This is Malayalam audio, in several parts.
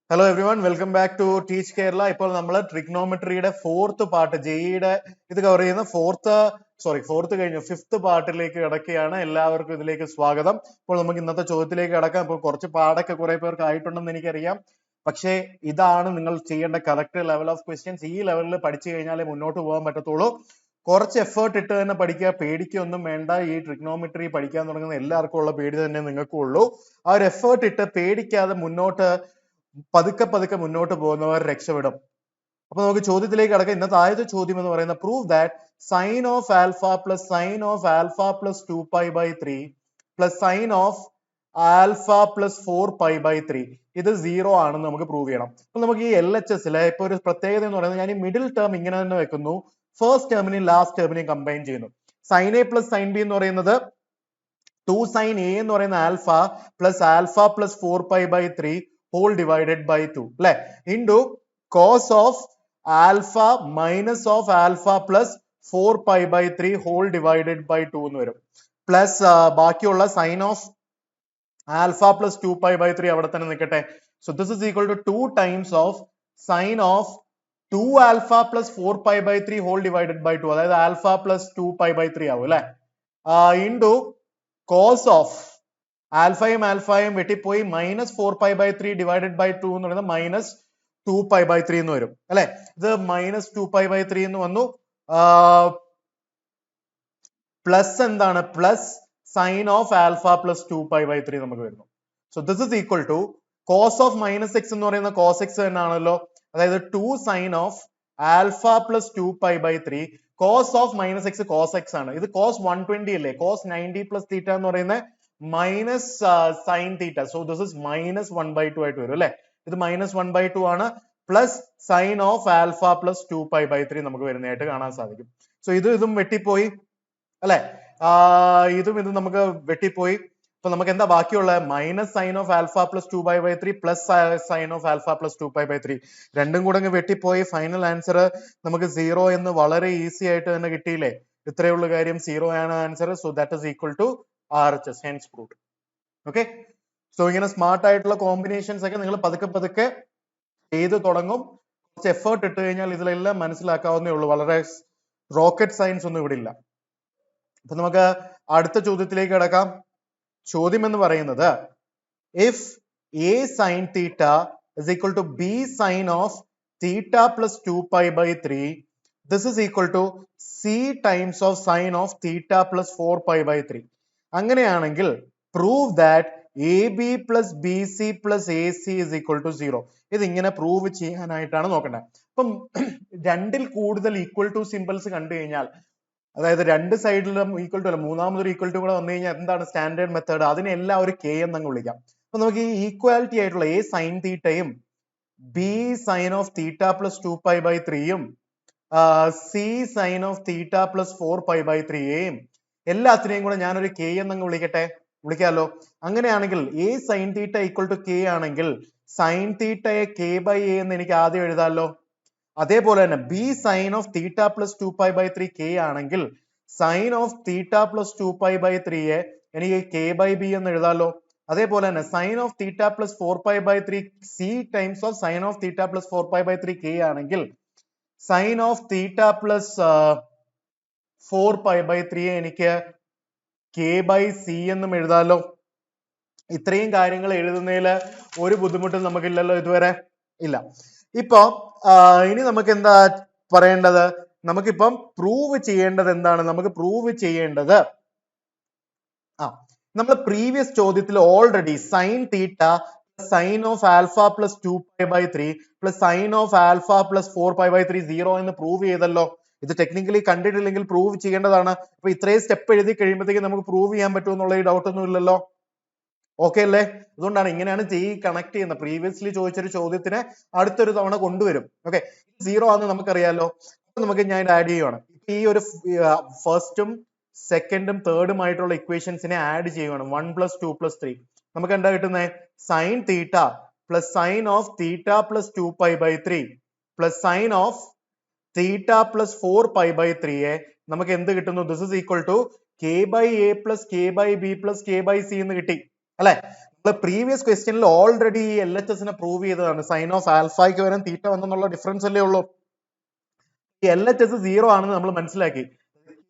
Hello everyone, welcome back to Teach Kerala. ഇപ്പോൾ നമ്മൾ ട്രിഗ്നോമെട്രിയുടെ ഫോർത്ത് പാർട്ട്, ജെഇയുടെ ഇത് കവർ ചെയ്യുന്ന ഫോർത്ത് കഴിഞ്ഞു ഫിഫ്ത്ത് പാർട്ടിലേക്ക് കിടക്കുകയാണ്. എല്ലാവർക്കും ഇതിലേക്ക് സ്വാഗതം. ഇപ്പോൾ നമുക്ക് ഇന്നത്തെ ചോദ്യത്തിലേക്ക് കിടക്കാം. ഇപ്പോൾ കുറച്ച് പാടൊക്കെ കുറെ പേർക്ക് ആയിട്ടുണ്ടെന്ന് എനിക്കറിയാം. പക്ഷേ ഇതാണ് നിങ്ങൾ ചെയ്യേണ്ട കറക്റ്റ് ലെവൽ ഓഫ് ക്വസ്റ്റ്യൻസ്. ഈ ലെവലിൽ പഠിച്ചു കഴിഞ്ഞാലേ മുന്നോട്ട് പോകാൻ പറ്റത്തുള്ളൂ. കുറച്ച് എഫേർട്ട് ഇട്ട് തന്നെ പഠിക്കുക, പേടിക്കൊന്നും വേണ്ട. ഈ ട്രിഗ്നോമെട്രി പഠിക്കാൻ തുടങ്ങുന്ന എല്ലാവർക്കും ഉള്ള പേടി തന്നെ നിങ്ങൾക്കും ഉള്ളൂ. ആ ഒരു എഫേർട്ട് ഇട്ട് പേടിക്കാതെ പതുക്കെ മുന്നോട്ട് പോകുന്നവർ രക്ഷപ്പെടും. അപ്പൊ നമുക്ക് ചോദ്യത്തിലേക്ക് കടക്കാം. ഇന്നത്തെ ആദ്യത്തെ ചോദ്യം എന്ന് പറയുന്നത് prove that sine of alpha plus sine of alpha plus 2π/3 plus sine of alpha plus 4π/3 ഇത് 0 ആണെന്ന് നമുക്ക് പ്രൂവ് ചെയ്യണം. അപ്പൊ നമുക്ക് ഈ LHS ഇപ്പൊ ഒരു പ്രത്യേകത എന്ന് പറയുന്നത്, ഞാൻ ഈ മിഡിൽ ടേം ഇങ്ങനെ തന്നെ വെക്കുന്നു, ഫസ്റ്റ് ടേമിനെയും ലാസ്റ്റ് ടേമിനെയും കമ്പൈൻ ചെയ്യുന്നു. Sine A plus sine B എന്ന് പറയുന്നത് 2 സൈൻ എ എന്ന് പറയുന്ന alpha plus 4π/3 whole divided by 2 അല്ലെ, into cos of alpha minus of alpha plus 4π/3 whole divided by 2 എന്ന് വരും. പ്ലസ് ബാക്കിയുള്ള സൈൻ ഓഫ് ആൽഫ പ്ലസ് 2π/3 അവിടെ തന്നെ നിൽക്കട്ടെ. So this is equal to 2 times of sine of 2 alpha plus 4π/3 whole divided by 2, അതായത് ആൽഫ പ്ലസ് 2π/3 ആവും അല്ലെ, ഇൻറ്റു കോസ് ഓഫ് ആൽഫയും വെട്ടിപ്പോയി മൈനസ് 4π/3 ഡിവൈഡഡ് ബൈ 2 എന്ന് പറയുന്നത് മൈനസ് 2π/3 എന്ന് വരും അല്ലെ. ഇത് മൈനസ് 2π/3 എന്ന് വന്നു. പ്ലസ് എന്താണ്, plus sine of alpha plus 2π/3 നമുക്ക് വരുന്നു. So this is equal to cos of minus x എന്ന് പറയുന്ന കോസ് എക്സ് തന്നെയാണല്ലോ, അതായത് 2 sine of alpha plus 2π/3 cos of minus x cos x ആണ്. ഇത് കോസ് 120 അല്ലേ, കോസ് 90 പ്ലസ് തീറ്റ എന്ന് പറയുന്നത് minus sine theta. So this is minus 1/2 ആയിട്ട് വരും അല്ലെ. ഇത് മൈനസ് 1/2 ആണ്. Plus sine of alpha plus 2π/3 നമുക്ക് വരുന്നതായിട്ട് കാണാൻ സാധിക്കും. സോ ഇതും വെട്ടിപ്പോയി അല്ലെ, ഇതും നമുക്ക് വെട്ടിപ്പോയി. അപ്പൊ നമുക്ക് എന്താ ബാക്കിയുള്ളത്, minus sine of alpha plus 2π/3 plus sine of alpha plus 2π/3 രണ്ടും കൂടെ അങ്ങ് വെട്ടിപ്പോയി. ഫൈനൽ ആൻസർ നമുക്ക് 0 എന്ന് വളരെ ഈസി ആയിട്ട് തന്നെ കിട്ടിയില്ലേ. ഇത്രയുള്ള കാര്യം, 0 ആണ് answer. So that is equal to RHS, hence proved. Okay, so ഇങ്ങനെ സ്മാർട്ട് ആയിട്ടുള്ള കോമ്പിനേഷൻസ് ഒക്കെ നിങ്ങൾ പതുക്കെ ചെയ്ത് തുടങ്ങും. കുറച്ച് എഫേർട്ട് ഇട്ട് കഴിഞ്ഞാൽ ഇതിലെല്ലാം മനസ്സിലാക്കാവുന്നേ ഉള്ളൂ. വളരെ റോക്കറ്റ് സയൻസ് ഒന്നും ഇവിടെ ഇല്ല. അപ്പൊ നമുക്ക് അടുത്ത ചോദ്യത്തിലേക്ക് കിടക്കാം. ചോദ്യം എന്ന് പറയുന്നത്, if a sin theta is equal to b sin of theta plus 2π/3, this is equal to c times of sin of theta plus 4π/3. അങ്ങനെയാണെങ്കിൽ prove that A B plus B C plus A C is equal to 0. ഇത് ഇങ്ങനെ പ്രൂവ് ചെയ്യാനായിട്ടാണ് നോക്കേണ്ടത്. അപ്പം രണ്ടിൽ കൂടുതൽ ഈക്വൽ ടു സിമ്പിൾസ് കണ്ടു കഴിഞ്ഞാൽ, അതായത് രണ്ട് സൈഡിലും ഈക്വൽ ടു അല്ല, മൂന്നാമതൊരു ഈക്വൽ ടു കൂടെ വന്നു കഴിഞ്ഞാൽ എന്താണ് സ്റ്റാൻഡേർഡ് മെത്തേഡ്, അതിനെല്ലാം ഒരു കെ എന്നങ്ങ് വിളിക്കാം. അപ്പൊ നമുക്ക് ഈ ഈക്വാലിറ്റി ആയിട്ടുള്ള എ സൈൻ തീറ്റയും B sine of theta plus 2π/3യും C sine of theta plus 4π/3യെയും എല്ലാത്തിനെയും കൂടെ ഞാനൊരു കെ എന്നങ്ങ് വിളിക്കാമല്ലോ. അങ്ങനെയാണെങ്കിൽ A sine theta equal to K ആണെങ്കിൽ സൈൻ തീറ്റയെ k/a എന്ന് എനിക്ക് ആദ്യം എഴുതാമല്ലോ. അതേപോലെ തന്നെ B sine of theta plus 2π/3 K ആണെങ്കിൽ സൈൻ ഓഫ് തീറ്റ പ്ലസ് 2π/3യെ എനിക്ക് k/b എന്ന് എഴുതാമല്ലോ. അതേപോലെ തന്നെ sine of theta plus 4π/3 C times of sine of theta plus 4π/3 K ആണെങ്കിൽ സൈൻ ഓഫ് തീറ്റ പ്ലസ് 4π/3യെ എനിക്ക് k/c എന്നും എഴുതാമല്ലോ. ഇത്രയും കാര്യങ്ങൾ എഴുതുന്നതിൽ ഒരു ബുദ്ധിമുട്ടും നമുക്കില്ലല്ലോ, ഇതുവരെ ഇല്ല. ഇപ്പൊ ഇനി നമുക്ക് എന്താ പറയേണ്ടത്, നമുക്കിപ്പം പ്രൂവ് ചെയ്യേണ്ടത് എന്താണ്, നമുക്ക് പ്രൂവ് ചെയ്യേണ്ടത് നമ്മൾ പ്രീവിയസ് ചോദ്യത്തിൽ already sine theta sine of alpha plus 2π/3 plus sine of alpha plus 4π/3 0 എന്ന് പ്രൂവ് ചെയ്തല്ലോ. ഇത് ടെക്നിക്കലി കണ്ടിട്ടില്ലെങ്കിൽ പ്രൂവ് ചെയ്യേണ്ടതാണ്. അപ്പൊ ഇത്രയും സ്റ്റെപ്പ് എഴുതി കഴിയുമ്പോഴത്തേക്ക് നമുക്ക് പ്രൂവ് ചെയ്യാൻ പറ്റുമെന്നുള്ള ഈ ഡൗട്ട് ഒന്നും ഇല്ലല്ലോ. ഓക്കെ അല്ലേ? അതുകൊണ്ടാണ് ഇങ്ങനെയാണ് കണക്ട് ചെയ്യുന്നത്. പ്രീവിയസ്ലി ചോദിച്ചൊരു ചോദ്യത്തിന് അടുത്തൊരു തവണ കൊണ്ടുവരും. ഓക്കെ, 0 ആണെന്ന് നമുക്കറിയാലോ. നമുക്ക് ഞാൻ ആഡ് ചെയ്യുവാണ്. ഈ ഒരു ഫസ്റ്റും സെക്കൻഡും തേർഡും ആയിട്ടുള്ള ഇക്വേഷൻസിനെ ആഡ് ചെയ്യുവാണ്. 1 + 2 + 3 നമുക്ക് എന്താ കിട്ടുന്നത്, sine theta plus sine of theta plus 2π/3 plus sine of theta plus 4π/3യെ നമുക്ക് എന്ത് കിട്ടുന്നു, this is equal to k/a plus k/b plus k/c എന്ന് കിട്ടി അല്ലെ. പ്രീവിയസ് ക്വസ്റ്റ്യനിൽ ഓൾറെഡി എൽ എച്ച് എസിനെ പ്രൂവ് ചെയ്തതാണ്. സൈൻ ഓഫ് ആൽഫയ്ക്ക് വരാൻ തീറ്റ വന്നെന്നുള്ള ഡിഫറൻസ് അല്ലേ ഉള്ളൂ. എൽ എച്ച് എസ് 0 ആണെന്ന് നമ്മൾ മനസ്സിലാക്കി.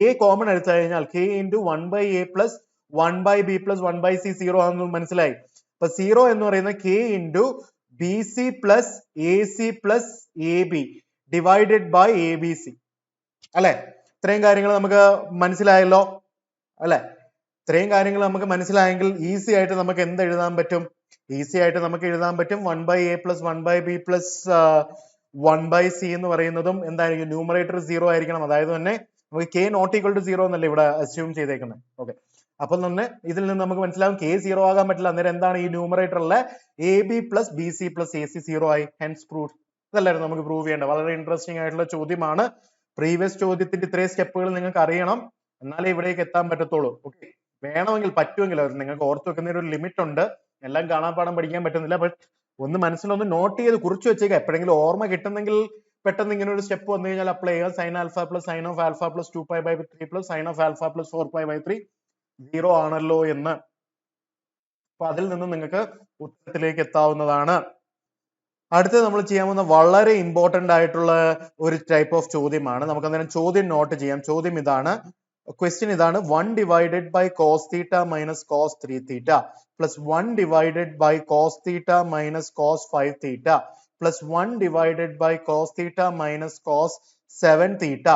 കെ കോമൺ എടുത്തു കഴിഞ്ഞാൽ K into 1/a plus 1/b plus 1/c 0 ആണെന്ന് മനസ്സിലായി. അപ്പൊ 0 എന്ന് പറയുന്നത് K into B C plus A C plus A B divided by A B C അല്ലെ. ഇത്രയും കാര്യങ്ങൾ നമുക്ക് മനസ്സിലായല്ലോ അല്ലെ. ഇത്രയും കാര്യങ്ങൾ നമുക്ക് മനസ്സിലായെങ്കിൽ ഈസി ആയിട്ട് നമുക്ക് എന്ത് എഴുതാൻ പറ്റും? ഈസി ആയിട്ട് നമുക്ക് എഴുതാൻ പറ്റും 1/a plus 1/b plus 1/c എന്ന് പറയുന്നതും എന്തായിരിക്കും? ന്യൂമറേറ്റർ 0 ആയിരിക്കണം. അതായത് തന്നെ നമുക്ക് k നോട്ട് ഈക്വൽ ടു 0 എന്നല്ലേ ഇവിടെ അസ്യൂം ചെയ്തേക്കുന്നത്. ഓക്കെ, അപ്പൊ തന്നെ ഇതിൽ നിന്ന് നമുക്ക് മനസ്സിലാവും k 0 ആകാൻ പറ്റില്ല. അന്നേരം എന്താണ് ഈ ന്യൂമറേറ്ററിലെ A B plus B C plus A C 0 ആയി. Hence prove. ഇതല്ലായിരുന്നു നമുക്ക് പ്രൂവ് ചെയ്യേണ്ടത്. വളരെ ഇൻട്രസ്റ്റിംഗ് ആയിട്ടുള്ള ചോദ്യമാണ്. പ്രീവിയസ് ചോദ്യത്തിന്റെ ഇത്രയും സ്റ്റെപ്പുകൾ നിങ്ങൾക്ക് അറിയണം, എന്നാലേ ഇവിടേക്ക് എത്താൻ പറ്റത്തുള്ളൂ. ഓക്കെ, വേണമെങ്കിൽ പറ്റുമെങ്കിൽ നിങ്ങൾക്ക് ഓർത്ത് വെക്കുന്ന ഒരു ലിമിറ്റ് ഉണ്ട്. എല്ലാം കാണാപ്പാടം പഠിക്കാൻ പറ്റുന്നില്ല. ബട്ട് ഒന്ന് മനസ്സിലൊന്ന് നോട്ട് ചെയ്ത് കുറിച്ച് വെച്ചേക്കാം. എപ്പോഴെങ്കിലും ഓർമ്മ കിട്ടുന്നെങ്കിൽ പെട്ടെന്ന് ഇങ്ങനെ ഒരു സ്റ്റെപ്പ് വന്നു കഴിഞ്ഞാൽ അപ്ലൈ ചെയ്യുക. Sine alpha plus sine of alpha plus 2π/3 plus sine of alpha plus 4π/3 0 ആണല്ലോ എന്ന്. അപ്പൊ അതിൽ നിന്ന് നിങ്ങൾക്ക് ഉത്തരത്തിലേക്ക് എത്താവുന്നതാണ്. അടുത്തത് നമ്മൾ ചെയ്യാൻ പോകുന്ന വളരെ ഇമ്പോർട്ടന്റ് ആയിട്ടുള്ള ഒരു ടൈപ്പ് ഓഫ് ചോദ്യമാണ്. നമുക്ക് അന്നേരം ചോദ്യം നോട്ട് ചെയ്യാം. ചോദ്യം ഇതാണ്, ക്വസ്റ്റ്യൻ ഇതാണ്: 1 divided by cos theta minus cos 3 theta plus 1 divided by cos theta minus cos 5 theta plus 1 divided by cos theta minus cos 7 theta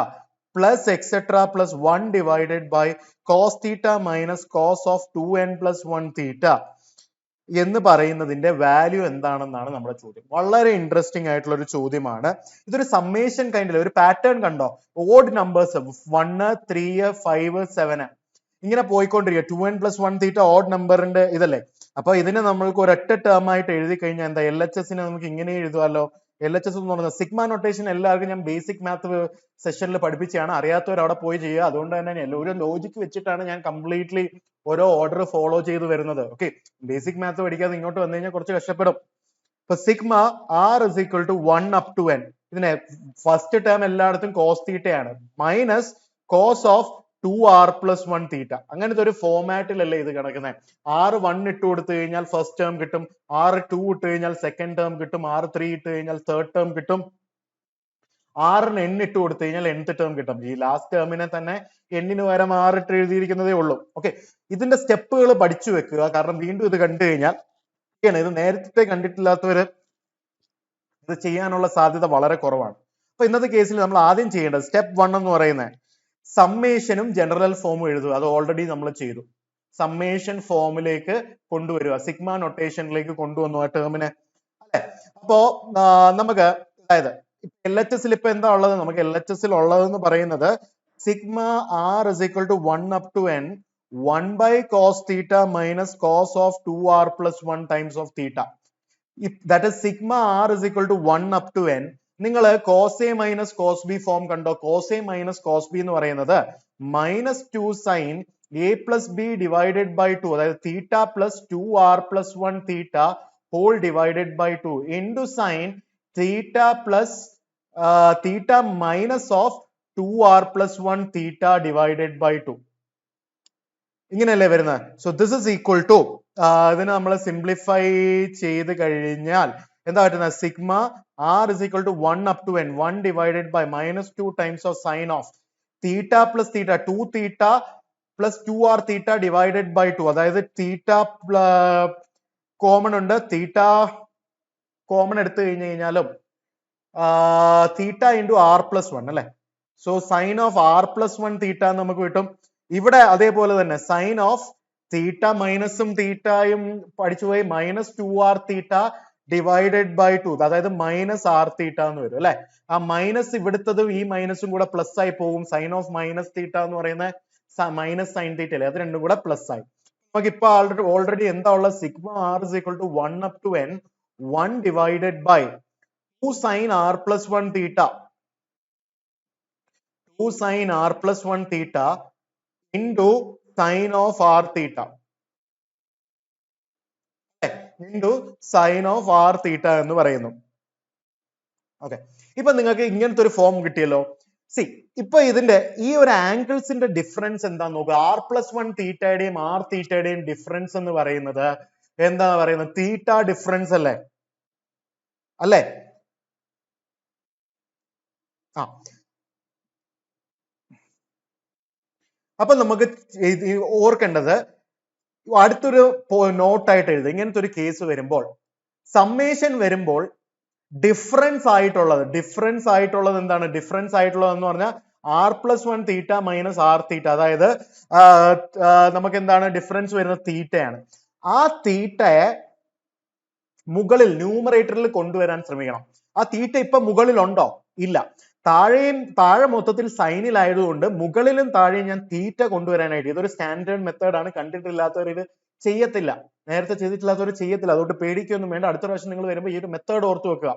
plus etcetera plus 1 divided by cos theta minus cos of 2n plus 1 theta എന്ന് പറയുന്നതിന്റെ വാല്യൂ എന്താണെന്നാണ് നമ്മുടെ ചോദ്യം. വളരെ ഇൻട്രസ്റ്റിംഗ് ആയിട്ടുള്ള ഒരു ചോദ്യമാണ്. ഇതൊരു സമ്മേഷൻ കൈൻഡിൽ ഒരു പാറ്റേൺ കണ്ടോ? ഓഡ് നമ്പേഴ്സ് 1, 3, 5, 7 ഇങ്ങനെ പോയിക്കൊണ്ടിരിക്കുക. 2n പ്ലസ് 1 തീറ്റ ഓഡ് നമ്പറിന്റെ ഇതല്ലേ. അപ്പൊ ഇതിനെ നമ്മൾക്ക് ഒരൊറ്റ ടേം ആയിട്ട് എഴുതി കഴിഞ്ഞാൽ എന്താ? എൽ എച്ച് എസിനെ നമുക്ക് ഇങ്ങനെ എഴുതുമല്ലോ. എൽ എച്ച് എസ് എന്ന് പറയുന്നത് സിഗ്മ നൊട്ടേഷൻ എല്ലാവർക്കും ഞാൻ ബേസിക് മാത്ത് സെഷനിൽ പഠിപ്പിച്ചാണ്. അറിയാത്തവർ അവിടെ പോയി ചെയ്യുക. അതുകൊണ്ട് തന്നെ ഒരു ലോജിക്ക് വെച്ചിട്ടാണ് ഞാൻ കംപ്ലീറ്റ്ലി ഓരോ ഓർഡർ ഫോളോ ചെയ്ത് വരുന്നത്. ഓക്കെ, ബേസിക് മാത്ത് പഠിക്കാതെ ഇങ്ങോട്ട് വന്നു കഴിഞ്ഞാൽ കുറച്ച് കഷ്ടപ്പെടും. ഇപ്പൊ sigma R is equal to 1 up to n. ഇതിനെ ഫസ്റ്റ് ടേം എല്ലായിടത്തും കോസ് തീറ്റയാണ് minus cos of 2r plus 1 theta. അങ്ങനത്തെ ഒരു ഫോമാറ്റിലല്ലേ ഇത് കിടക്കുന്നത്. r 1 ഇട്ട് കൊടുത്തു കഴിഞ്ഞാൽ ഫസ്റ്റ് ടേം കിട്ടും, r 2 ഇട്ട് കഴിഞ്ഞാൽ സെക്കൻഡ് ടേം കിട്ടും, r 3 ഇട്ട് കഴിഞ്ഞാൽ തേർഡ് ടേം കിട്ടും, r ന് n ഇട്ട് കൊടുത്തു കഴിഞ്ഞാൽ nth ടേം കിട്ടും. ഈ ലാസ്റ്റ് ടേമിനെ തന്നെ n ന് പകരം r ഇട്ട് എഴുതിയിരിക്കുന്നതേ ഉള്ളൂ. ഓക്കെ, ഇതിന്റെ സ്റ്റെപ്പുകൾ പഠിച്ചു വെക്കുക. കാരണം വീണ്ടും ഇത് കണ്ടു കഴിഞ്ഞാൽ ഇത് നേരത്തെ കണ്ടിട്ടില്ലാത്തവര് ഇത് ചെയ്യാനുള്ള സാധ്യത വളരെ കുറവാണ്. അപ്പൊ ഇന്നത്തെ കേസിൽ നമ്മൾ ആദ്യം ചെയ്യേണ്ടത് സ്റ്റെപ്പ് 1 എന്ന് പറയുന്നത് സമ്മേഷനും ജനറൽ ഫോമും എഴുതുക. അത് ഓൾറെഡി നമ്മൾ ചെയ്തു. സമ്മേഷൻ ഫോമിലേക്ക് കൊണ്ടുവരിക, സിഗ്മ നൊട്ടേഷനിലേക്ക് കൊണ്ടുവന്നു ആ ടേമിനെ അല്ലെ. അപ്പോ നമുക്ക് അതായത് എൽ എച്ച് എസിൽ ഇപ്പൊ എന്താ ഉള്ളത്? നമുക്ക് എൽ എച്ച് എസിൽ ഉള്ളതെന്ന് പറയുന്നത് sigma R is equal to 1 up to n 1 by cos theta minus cos of 2r plus 1 times of theta. If that is sigma r is equal to 1 up to n. നിങ്ങൾ cos a minus cos b form കണ്ടോ? cos a minus cos b എന്ന് പറയുന്നത് minus 2 sin a plus b divided by 2, അതായത് theta plus 2r plus 1 theta whole divided by 2 into sin theta plus theta minus of 2r plus 1 theta divided by 2. ഇങ്ങനെയല്ലേ വരുന്നത്. So this is equal to ഇതിനെ നമ്മൾ സിംപ്ലിഫൈ ചെയ്ത് കഴിഞ്ഞാൽ എന്താ പറ്റുന്നത്? Sigma R is equal to 1 up to n 1 divided by minus 2 times of sine of theta plus theta 2 theta plus 2r theta divided by 2. അതായത് തീറ്റ കോമൺ ഉണ്ട്, തീറ്റ കോമൺ എടുത്തു കഴിഞ്ഞു കഴിഞ്ഞാലും തീറ്റ ഇൻറ്റു ആർ പ്ലസ് 1 അല്ലെ. So sine of R plus 1 theta നമുക്ക് കിട്ടും. ഇവിടെ അതേപോലെ തന്നെ സൈൻ ഓഫ് തീറ്റ മൈനസും തീറ്റയും പഠിച്ചുപോയി minus 2r theta divided by 2, അതായത് മൈനസ് ആർ തീറ്റ എന്ന് വരും അല്ലെ. ആ മൈനസ് ഇവിടുത്തതും ഈ മൈനസും കൂടെ പ്ലസ് ആയി പോകും. സൈൻ ഓഫ് മൈനസ് തീറ്റ എന്ന് പറയുന്ന മൈനസ് സൈൻ തീറ്റ അല്ലേ, അത് രണ്ടും കൂടെ പ്ലസ് ആയി. നമുക്ക് ഇപ്പൊ ഓൾറെഡി എന്താ ഉള്ളത്? Sigma R is equal to 1 up to n 1 divided by 2 sine R plus 1 theta 2 sine R plus 1 theta into sin of r theta into sin of r theta എന്ന് പറയുന്നു. ഓക്കെ, ഇപ്പൊ നിങ്ങൾക്ക് ഇങ്ങനത്തെ ഒരു ഫോം കിട്ടിയല്ലോ. സി ഇപ്പൊ ഇതിന്റെ ഈ ഒരു ആംഗിൾസിന്റെ ഡിഫറൻസ് എന്താ നോക്കുക. r പ്ലസ് 1 തീറ്റയുടെയും ആർ തീറ്റയുടെയും ഡിഫറൻസ് എന്ന് പറയുന്നത് എന്താ പറയുന്നത്? തീറ്റ ഡിഫറൻസ് അല്ലേ? അല്ലേ? ആ, അപ്പൊ നമുക്ക് ഓർക്കേണ്ടത് അടുത്തൊരു നോട്ടായിട്ട് എഴുതുക. ഇങ്ങനത്തെ ഒരു കേസ് വരുമ്പോൾ സമ്മേഷൻ വരുമ്പോൾ ഡിഫറൻസ് ആയിട്ടുള്ളത് എന്താണ്? ഡിഫറൻസ് ആയിട്ടുള്ളത് എന്ന് പറഞ്ഞാൽ r+1 തീറ്റ മൈനസ് ആർ തീറ്റ, അതായത് നമുക്ക് എന്താണ് ഡിഫറൻസ് വരുന്നത്? തീറ്റയാണ്. ആ തീറ്റയെ മുകളിൽ ന്യൂമറേറ്ററിൽ കൊണ്ടുവരാൻ ശ്രമിക്കണം. ആ തീറ്റ ഇപ്പൊ മുകളിലുണ്ടോ? ഇല്ല. താഴെ മൊത്തത്തിൽ സൈനിലായതുകൊണ്ട് മുകളിലും താഴെയും ഞാൻ തീറ്റ കൊണ്ടുവരാനായിട്ട്, ഇതൊരു സ്റ്റാൻഡേർഡ് മെത്തേഡാണ്. കണ്ടിട്ടില്ലാത്തവർ ഇത് ചെയ്യത്തില്ല, നേരത്തെ ചെയ്തിട്ടില്ലാത്തവർ ചെയ്യത്തില്ല. അതുകൊണ്ട് പേടിക്കൊന്നും വേണ്ട. അടുത്ത പ്രാവശ്യം നിങ്ങൾ വരുമ്പോൾ ഈ ഒരു മെത്തേഡ് ഓർത്ത് വെക്കുക.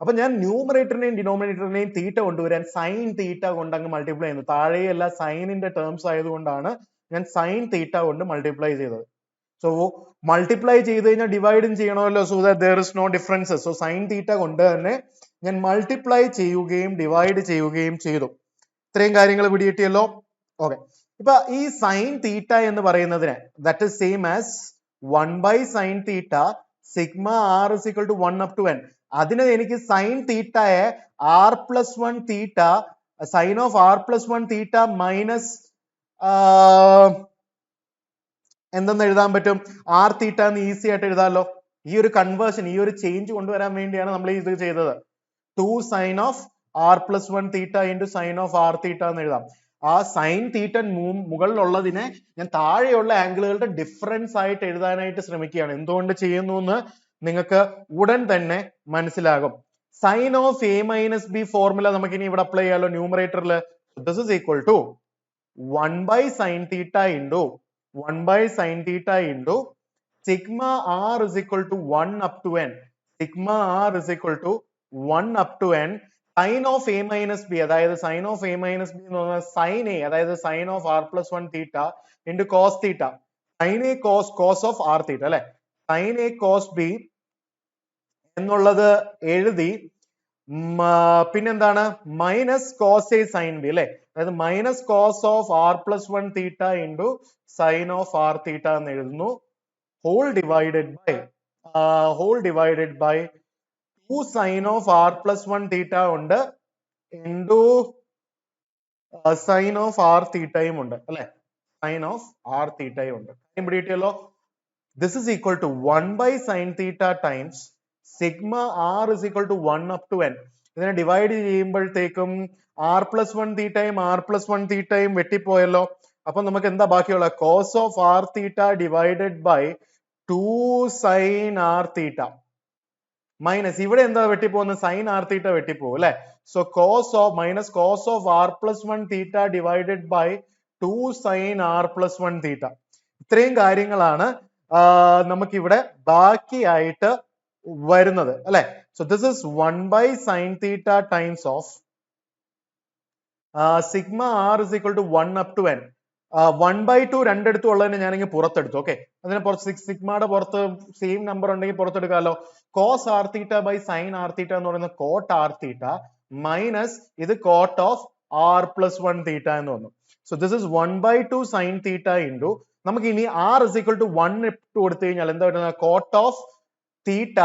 അപ്പൊ ഞാൻ ന്യൂമറേറ്ററിനെയും ഡിനോമിനേറ്ററിനെയും തീറ്റ കൊണ്ടുവരാൻ സൈൻ തീറ്റ കൊണ്ട് അങ്ങ് മൾട്ടിപ്ലൈ ചെയ്യുന്നു. താഴെയല്ല സൈനിന്റെ ടേംസ് ആയതുകൊണ്ടാണ് ഞാൻ സൈൻ തീറ്റ കൊണ്ട് മൾട്ടിപ്ലൈ ചെയ്തത്. സോ മൾട്ടിപ്ലൈ ചെയ്ത് കഴിഞ്ഞാൽ ഡിവൈഡും ചെയ്യണമല്ലോ, so that there is no differences. So sine theta കൊണ്ട് തന്നെ ഞാൻ മൾട്ടിപ്ലൈ ചെയ്യുകയും ഡിവൈഡ് ചെയ്യുകയും ചെയ്തു. ഇത്രയും കാര്യങ്ങൾ പിടികിട്ടിയല്ലോ. ഓക്കെ, ഇപ്പൊ ഈ സൈൻ തീറ്റ എന്ന് പറയുന്നതിന് that is same as 1/sin theta sigma r is equal to 1 up to n. അതിന് എനിക്ക് സൈൻ തീറ്റയെ r+1 theta sine of r+1 theta minus എന്തെന്ന് എഴുതാൻ പറ്റും? ആർ തീറ്റ എന്ന് ഈസി ആയിട്ട് എഴുതാമല്ലോ. ഈ ഒരു കൺവേർഷൻ, ഈ ഒരു ചേഞ്ച് കൊണ്ടുവരാൻ വേണ്ടിയാണ് നമ്മൾ ഇത് ചെയ്തത്. 2 sine of r+1 theta into sine of R theta എന്ന് എഴുതാം. ആ സൈൻ തീറ്റ മുകളിലുള്ളതിനെ ഞാൻ താഴെയുള്ള ആംഗിളുകളുടെ ഡിഫറൻസ് ആയിട്ട് എഴുതാനായിട്ട് ശ്രമിക്കുകയാണ്. എന്തുകൊണ്ട് ചെയ്യുന്നു എന്ന് നിങ്ങൾക്ക് ഉടൻ തന്നെ മനസ്സിലാകും. Sine of a minus B formula നമുക്ക് ഇനി ഇവിടെ അപ്ലൈ ചെയ്യാമല്ലോ ന്യൂമറേറ്ററിൽ. This is equal to 1/sin theta into 1/sin theta into sigma r is equal to 1 up to n. Sigma r is equal to 1 up to n sine of a minus B, അതായത് sine of a minus B എന്ന് പറഞ്ഞാൽ സൈൻ എ, അതായത് sine of r+1 theta into cos theta, sine A cos of R theta അല്ലെ, സൈൻ എ കോസ് ബി എന്നുള്ളത് എഴുതി. പിന്നെന്താണ്? Minus cos A sine B അല്ലെ, അതായത് minus cos of r+1 theta into sine of R theta എന്ന് എഴുതുന്നു. Whole divided by 2 sine of r+1 theta ഉണ്ട് ഇൻറ്റു സൈൻ ഓഫ് ആർ തീറ്റയും ഉണ്ട് അല്ലെ, സൈൻ ഓഫ് ആർ തീറ്റയും ഉണ്ട്. ഇവിടെ കിട്ടിയല്ലോ. This is equal to 1/sin theta times sigma r is equal to 1 up to n. ഇതിനെ ഡിവൈഡ് ചെയ്യുമ്പോഴത്തേക്കും r+1 തീറ്റയും r+1 തീറ്റയും വെട്ടിപ്പോയല്ലോ. അപ്പൊ നമുക്ക് എന്താ ബാക്കിയുള്ള? Cos of R theta divided by 2 sine R theta minus ഇവിടെ എന്താ വെട്ടിപ്പോകുന്നത്? സൈൻ ആർ തീറ്റ വെട്ടിപ്പോകും അല്ലെ. So cos of minus cos of r+1 theta divided by 2 sine r+1 theta. ഇത്രയും കാര്യങ്ങളാണ് നമുക്കിവിടെ ബാക്കിയായിട്ട് വരുന്നത് അല്ലെ. So this is 1/sin theta times of sigma r is equal to 1 up to n. 1/2 രണ്ടിടത്തും ഉള്ളതിനെ ഞാനിങ്ങനെ പുറത്തെടുത്തു. ഓക്കെ, അതിനെ പുറത്ത് സിഗ്മയുടെ പുറത്ത് സെയിം നമ്പർ ഉണ്ടെങ്കിൽ പുറത്തെടുക്കാമല്ലോ. Cos R theta by sine R theta എന്ന് പറയുന്നത് കോട്ട് ആർ തീറ്റ മൈനസ് ഇത് കോട്ട് ഓഫ് r+1 തീറ്റ എന്ന് വന്നു. So this is 1/2 sine theta into നമുക്ക് ഇനി r is equal to 1 ഇട്ട് കൊടുത്തു കഴിഞ്ഞാൽ എന്താ വരുന്നത്? Cot of theta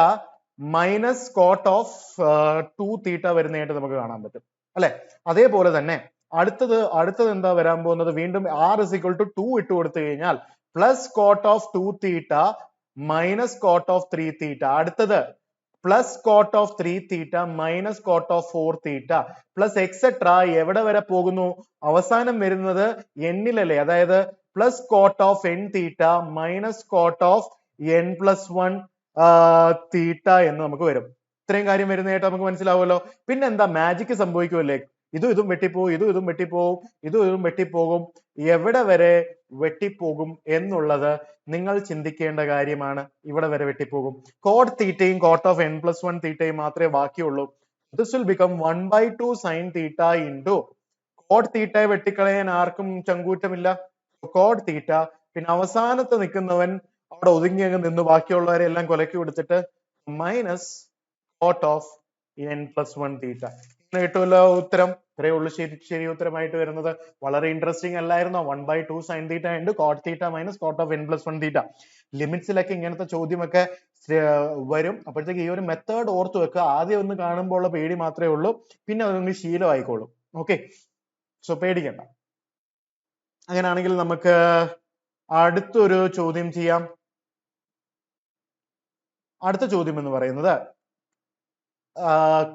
minus cot of 2 theta വരുന്നതായിട്ട് നമുക്ക് കാണാൻ പറ്റും അല്ലെ. അതേപോലെ തന്നെ അടുത്തത് എന്താ വരാൻ പോകുന്നത്? വീണ്ടും r is equal to 2 ഇട്ട് കൊടുത്തു കഴിഞ്ഞാൽ plus cot of 2 theta minus cot of 3 തീറ്റ. അടുത്തത് plus cot of 3 theta minus cot of 4 theta plus etcetera. എവിടെ വരെ പോകുന്നു? അവസാനം വരുന്നത് എന്നിലല്ലേ, അതായത് plus cot of n theta minus cot of n+1 തീറ്റ എന്ന് നമുക്ക് വരും. ഇത്രയും കാര്യം വരുന്നതായിട്ട് നമുക്ക് മനസ്സിലാവുമല്ലോ. പിന്നെ എന്താ മാജിക് സംഭവിക്കുമല്ലേ? ഇതും വെട്ടിപ്പോകും, ഇതും വെട്ടിപ്പോകും, ഇതും വെട്ടിപ്പോകും. എവിടെ വരെ വെട്ടിപ്പോകും എന്നുള്ളത് നിങ്ങൾ ചിന്തിക്കേണ്ട കാര്യമാണ്. ഇവിടെ വരെ വെട്ടിപ്പോകും. കോട്ട് തീറ്റയും കോട്ട് ഓഫ് n+1 തീറ്റയും മാത്രമേ ബാക്കിയുള്ളൂ. This will become 1/2 sine theta into cot theta വെട്ടിക്കളയാൻ ആർക്കും ചങ്കൂറ്റമില്ല, കോട്ട് തീറ്റ. പിന്നെ അവസാനത്ത് നിൽക്കുന്നവൻ അവിടെ ഒതുങ്ങി അങ്ങ് നിന്ന് ബാക്കിയുള്ളവരെ എല്ലാം കൊലക്കി കൊടുത്തിട്ട് മൈനസ് കോട്ട് ഓഫ് n+1 തീറ്റ. കിട്ടുമല്ലോ ഉത്തരം. ഇത്രയേ ഉള്ളൂ ശരി ഉത്തരമായിട്ട് വരുന്നത്. വളരെ ഇൻട്രസ്റ്റിംഗ് അല്ലായിരുന്നോ? 1/2 sin theta into cot theta minus cot of n plus 1 theta. ലിമിറ്റ്സിലൊക്കെ ഇങ്ങനത്തെ ചോദ്യമൊക്കെ വരും. അപ്പോഴത്തേക്ക് ഈ ഒരു മെത്തേഡ് ഓർത്ത് വെക്കുക. ആദ്യം ഒന്ന് കാണുമ്പോൾ ഉള്ള പേടി മാത്രമേ ഉള്ളൂ, പിന്നെ അതൊന്ന് ശീലമായിക്കോളും. ഓക്കെ, സോ പേടിക്കണ്ട. അങ്ങനെയാണെങ്കിൽ നമുക്ക് അടുത്തൊരു ചോദ്യം ചെയ്യാം. അടുത്ത ചോദ്യം എന്ന് പറയുന്നത്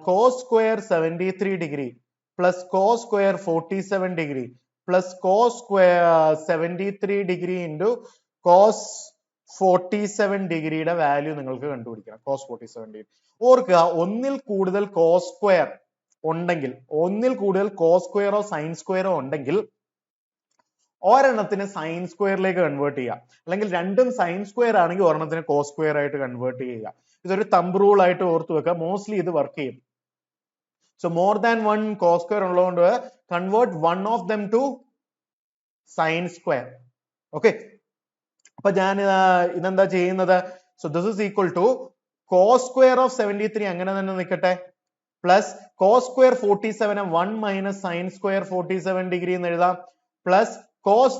cos square 73 degree plus cos square 47 degree plus cos square 73 degree into cos 47 ഡിഗ്രിയുടെ വാല്യൂ നിങ്ങൾക്ക് കണ്ടുപിടിക്കണം. cos 47 ഡിഗ്രി ഓർക്കുക, ഒന്നിൽ കൂടുതൽ cos സ്ക്വയർ ഉണ്ടെങ്കിൽ, ഒന്നിൽ കൂടുതൽ cos സ്ക്വയറോ സൈൻ സ്ക്വയറോ ഉണ്ടെങ്കിൽ ഒരെണ്ണത്തിന് സൈൻ സ്ക്വയറിലേക്ക് കൺവേർട്ട് ചെയ്യുക, അല്ലെങ്കിൽ രണ്ടും സൈൻ സ്ക്വയർ ആണെങ്കിൽ ഒരെണ്ണത്തിന് കോസ് സ്ക്വയർ ആയിട്ട് കൺവേർട്ട് ചെയ്യുക. ഇതൊരു തമ്പ് റൂൾ ആയിട്ട് ഓർത്ത് വെക്കുക. മോസ്റ്റ്ലി ഇത് വർക്ക് ചെയ്യും. So more than one cos square ഉള്ളതുകൊണ്ട് convert one of them to sine square. Okay, അപ്പൊ ഞാൻ ഇതെന്താ ചെയ്യുന്നത്? So this is equal to cos square of 73 അങ്ങനെ തന്നെ നിൽക്കട്ടെ, plus cos square 47 1 minus sine square 47 degree എന്ന് എഴുതാം, plus cos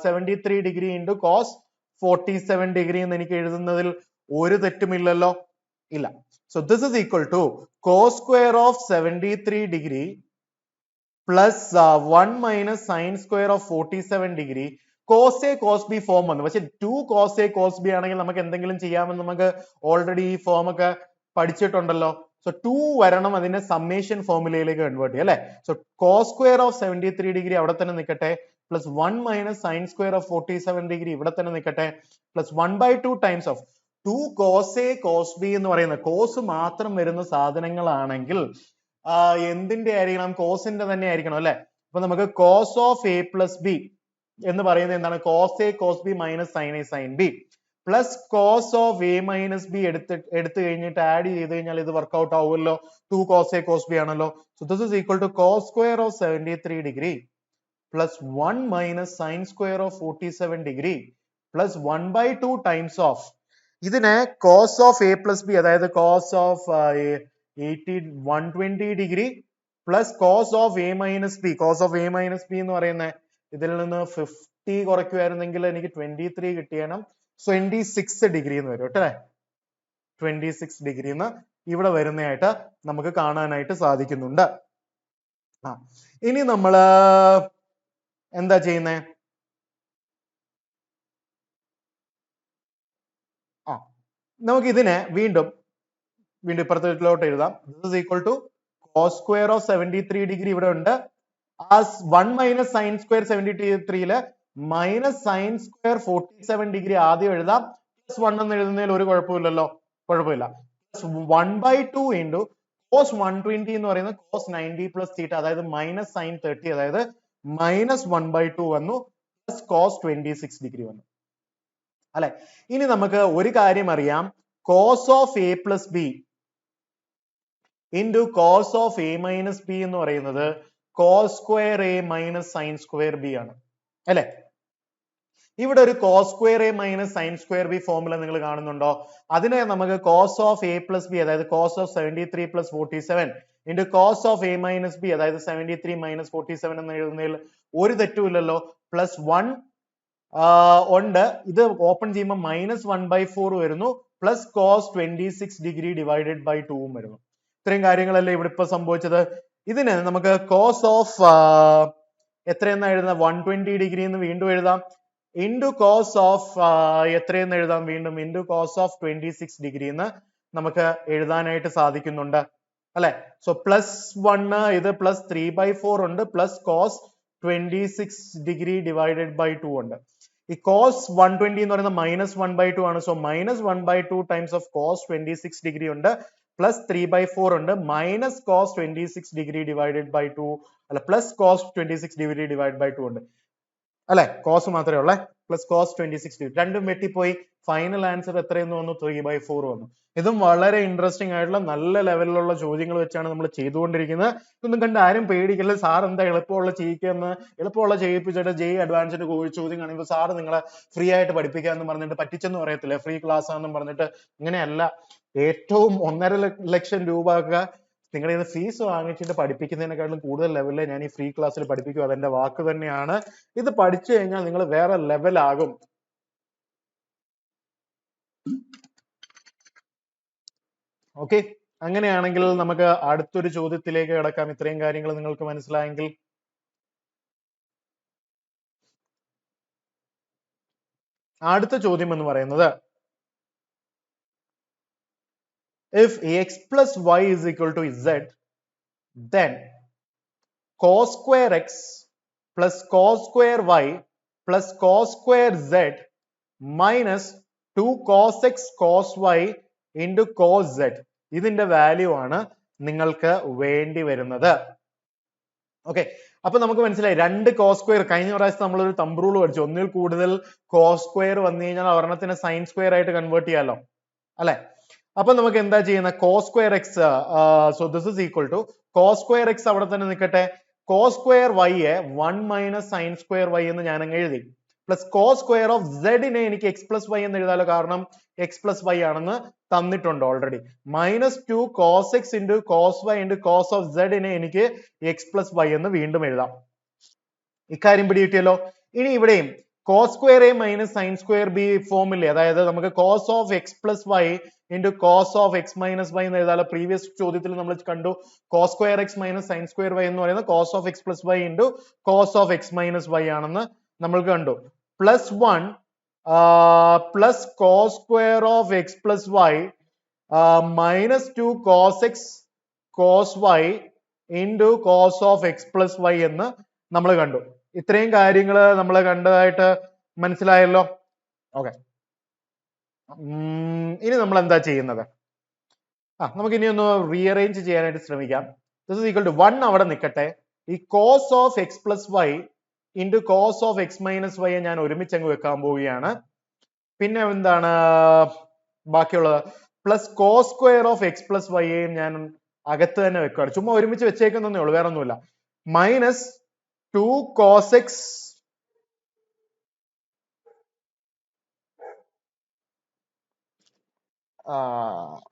73 degree into cos 47 degree എന്ന് എനിക്ക് എഴുതുന്നതിൽ ഒരു തെറ്റുമില്ലല്ലോ, ഇല്ല. So this is equal to cos square of 73 degree plus 1 minus sine square of 47 degree. Cos A cos B form വന്നു, പക്ഷെ 2 cos എ കോസ് ബി ആണെങ്കിൽ നമുക്ക് എന്തെങ്കിലും ചെയ്യാമെന്ന് നമുക്ക് ഓൾറെഡി ഈ ഫോം ഒക്കെ പഠിച്ചിട്ടുണ്ടല്ലോ. സോ 2 വരണം, അതിന്റെ സമ്മേഷൻ ഫോർമുലയിലേക്ക് കൺവേർട്ട് ചെയ്യാം അല്ലെ. So cos square of 73 degree അവിടെ തന്നെ നിൽക്കട്ടെ, plus 1 minus sine square of 47 degree ഇവിടെ തന്നെ നിൽക്കട്ടെ, plus 1/2 times of 2 cos A cos B എന്ന് പറയുന്ന കോസ് മാത്രം വരുന്ന സാധനങ്ങളാണെങ്കിൽ എന്തിന്റെ ആയിരിക്കണം? കോസിന്റെ തന്നെ ആയിരിക്കണം അല്ലെ. അപ്പൊ നമുക്ക് cos of A plus B എന്ന് പറയുന്നത് എന്താണ്? Cos A cos B minus sine A sine B plus cos of A minus B എടുത്തു കഴിഞ്ഞിട്ട് ആഡ് ചെയ്ത് കഴിഞ്ഞാൽ ഇത് വർക്ക്ഔട്ട് ആവുമല്ലോ. 2 cos എ കോസ് ബി ആണല്ലോ. So this is equal to cos square of 73 degree plus 1 minus sine square of 47 degree plus 1/2 times of ഇതിനെ cos of A plus B, അതായത് cos of 120 degree plus cos of A minus B. Cos of A minus B എന്ന് പറയുന്നത് ഇതിൽ നിന്ന് 50 കുറയ്ക്കുമായിരുന്നെങ്കിൽ എനിക്ക് 23 കിട്ടിയാണ്. 26 ഡിഗ്രി എന്ന് വരും കേട്ടോ. 26 ഡിഗ്രി എന്ന് ഇവിടെ വരുന്നതായിട്ട് നമുക്ക് കാണാനായിട്ട് സാധിക്കുന്നുണ്ട്. ഇനി നമ്മള് എന്താ ചെയ്യുന്നേ? നമുക്ക് ഇതിനെ വീണ്ടും ഇപ്പുറത്തോട്ട് എഴുതാം. This is equal to cos square of 73 degree ഇവിടെ ഉണ്ട്. ആ 1 minus sine square 73 minus sine square 47 degree ആദ്യം എഴുതാം. പ്ലസ് 1 എന്ന് എഴുതുന്നതിൽ ഒരു കുഴപ്പമില്ലല്ലോ, കുഴപ്പമില്ല. 1/2 ഇൻറ്റു കോസ് 120 എന്ന് പറയുന്നത് കോസ് 90 പ്ലസ് തീറ്റ, അതായത് മൈനസ് സൈൻ 30, അതായത് മൈനസ് 1/2 വന്നു, പ്ലസ് കോസ് 26 ഡിഗ്രി വന്നു അല്ലെ. ഇനി നമുക്ക് ഒരു കാര്യം അറിയാം, cos of A plus B into cos of A minus B എന്ന് പറയുന്നത് cos square A minus sine square B ആണ് അല്ലെ. ഇവിടെ ഒരു cos square A minus sine square B formula നിങ്ങൾ കാണുന്നുണ്ടോ? അതിനെ നമുക്ക് cos of A plus B, അതായത് cos of 73 plus 47 into cos of A minus B, അതായത് 73 മൈനസ് 47 എന്ന് എഴുതുന്നതിൽ ഒരു തെറ്റുമില്ലല്ലോ. പ്ലസ് 1 ഉണ്ട്, ഇത് ഓപ്പൺ ചെയ്യുമ്പോൾ മൈനസ് 1/4 വരുന്നു, plus cos 26 degree divided by 2 വരുന്നു. ഇത്രയും കാര്യങ്ങളല്ലേ ഇവിടെ ഇപ്പൊ സംഭവിച്ചത്. ഇതിന് നമുക്ക് കോസ് ഓഫ് എത്രയെന്ന് എഴുതാം? 120 ഡിഗ്രി എന്ന് വീണ്ടും എഴുതാം, ഇൻറ്റു കോസ് ഓഫ് എത്രയെന്ന് എഴുതാം? വീണ്ടും ഇൻറ്റു കോസ് ഓഫ് 26 ഡിഗ്രി എന്ന് നമുക്ക് എഴുതാനായിട്ട് സാധിക്കുന്നുണ്ട് അല്ലെ. സോ പ്ലസ് 1 ഇത് പ്ലസ് 3/4 ഉണ്ട്, plus cos 26 degree divided by 2 ഉണ്ട്. ഈ കോസ് 120 എന്ന് പറയുന്നത് മൈനസ് 1/2 ആണ്. So minus 1/2 times of cos 26 degree ഉണ്ട്, പ്ലസ് 3/4 ഉണ്ട്, minus cos 26 degree divided by 2 അല്ല, plus cos 26 degree divide by 2 ഉണ്ട് അല്ലെ. കോസ് മാത്രമേ ഉള്ളേ, പ്ലസ് കോസ് 26 ഡിഗ്രി രണ്ടും വെട്ടിപ്പോയി. ഫൈനൽ ആൻസർ എത്രയെന്ന് വന്നു? 3/4 വന്നു. ഇതും വളരെ ഇൻട്രസ്റ്റിംഗ് ആയിട്ടുള്ള നല്ല ലെവലിലുള്ള ചോദ്യങ്ങൾ വെച്ചാണ് നമ്മൾ ചെയ്തുകൊണ്ടിരിക്കുന്നത്. ഇതൊന്നും കണ്ട് ആരും പേടിക്കല്ല. സാർ എന്താ എളുപ്പമുള്ള ചെയ്യിക്കുമെന്ന്, എളുപ്പമുള്ള ചെയ്യിപ്പിച്ചിട്ട് JEE അഡ്വാൻസിന്റെ ചോദ്യം കാണുമ്പോൾ സാറ് നിങ്ങളെ ഫ്രീ ആയിട്ട് പഠിപ്പിക്കാന്ന് പറഞ്ഞിട്ട് പറ്റിച്ചെന്ന് പറയത്തില്ല, ഫ്രീ ക്ലാസ് ആണെന്നും പറഞ്ഞിട്ട്. ഇങ്ങനെയല്ല. ഏറ്റവും 1.5 ലക്ഷം രൂപ ഒക്കെ നിങ്ങളുടെ ഇത് ഫീസ് വാങ്ങിച്ചിട്ട് പഠിപ്പിക്കുന്നതിനെക്കാളും കൂടുതൽ ലെവലിൽ ഞാൻ ഈ ഫ്രീ ക്ലാസ്സിൽ പഠിപ്പിക്കും. അതെന്റെ വാക്ക് തന്നെയാണ്. ഇത് പഠിച്ചു കഴിഞ്ഞാൽ നിങ്ങൾ വേറെ ലെവലാകും. ഓക്കെ, അങ്ങനെയാണെങ്കിൽ നമുക്ക് അടുത്തൊരു ചോദ്യത്തിലേക്ക് കിടക്കാം. ഇത്രയും കാര്യങ്ങൾ നിങ്ങൾക്ക് മനസ്സിലായെങ്കിൽ അടുത്ത ചോദ്യം എന്ന് പറയുന്നത് if x plus y is equal to z, then cos square x plus cos square y plus cos square z minus 2 cos x cos y into cos z. ഇതിന്റെ വാല്യൂ ആണ് നിങ്ങൾക്ക് വേണ്ടി വരുന്നത്. ഓക്കെ, അപ്പൊ നമുക്ക് മനസ്സിലായി രണ്ട് കോസ് സ്ക്വയർ. കഴിഞ്ഞ പ്രാവശ്യം നമ്മളൊരു തമ്പ് റൂൾ പഠിച്ചു, ഒന്നിൽ കൂടുതൽ കോസ് സ്ക്വയർ വന്നു കഴിഞ്ഞാൽ ഒരെണ്ണത്തിനെ സൈൻ സ്ക്വയർ ആയിട്ട് കൺവേർട്ട് ചെയ്യാലോ അല്ലെ. അപ്പൊ നമുക്ക് എന്താ ചെയ്യുന്ന, cos square X, so this is equal to cos square X അവിടെ തന്നെ നിൽക്കട്ടെ, cos square Y 1 minus sine square Y എന്ന് ഞാൻ അങ്ങ് എഴുതി, പ്ലസ് കോസ് സ്ക്വയർ ഓഫ് സെഡിനെ എനിക്ക് എക്സ് പ്ലസ് വൈ എന്ന് എഴുതാലോ, കാരണം എക്സ് പ്ലസ് വൈ ആണെന്ന് തന്നിട്ടുണ്ട് already. Minus 2 cos X into cos Y into cos of സെഡിനെ എനിക്ക് എക്സ് പ്ലസ് വൈ എന്ന് വീണ്ടും എഴുതാം. ഇക്കാര്യം പിടികിട്ടിയല്ലോ. ഇനി ഇവിടെയും cos square A minus sine square B ഫോമില്ലേ, അതായത് നമുക്ക് cos of X plus Y into cos of X minus Y എന്ന് എഴുതാലോ. പ്രീവിയസ് ചോദ്യത്തിൽ നമ്മൾ കണ്ടു cos square X minus sine square Y എന്ന് പറയുന്നത് cos of X plus Y into cos of X minus Y ആണെന്ന് നമ്മൾ കണ്ടു. Plus 1 plus cos square of X plus Y minus 2 cos X cos Y into cos of X plus Y എന്ന് നമ്മൾ കണ്ടു. ഇത്രയും കാര്യങ്ങൾ നമ്മൾ കണ്ടതായിട്ട് മനസ്സിലായല്ലോ. ഓക്കെ, ഇനി നമ്മൾ എന്താ ചെയ്യുന്നത്, നമുക്ക് ഇനി ഒന്ന് റീഅറേഞ്ച് ചെയ്യാനായിട്ട് ശ്രമിക്കാം. ദിസ് ഈസ് ഈക്വൽ ടു 1 അവിടെ നിൽക്കട്ടെ, ഈ cos of X plus Y into cos of X minus Y ഞാൻ ഒരുമിച്ച് അങ്ങ് വെക്കാൻ പോവുകയാണ്. പിന്നെ എന്താണ് ബാക്കിയുള്ളത്, plus cos square of X plus വൈയും ഞാൻ അകത്ത് തന്നെ വെക്കുകയാണ്, ചുമ്മാ ഒരുമിച്ച് വെച്ചേക്കുന്നേ ഉള്ളൂ, വേറെ ഒന്നുമില്ല. മൈനസ് 2 കോസ് എക്സ്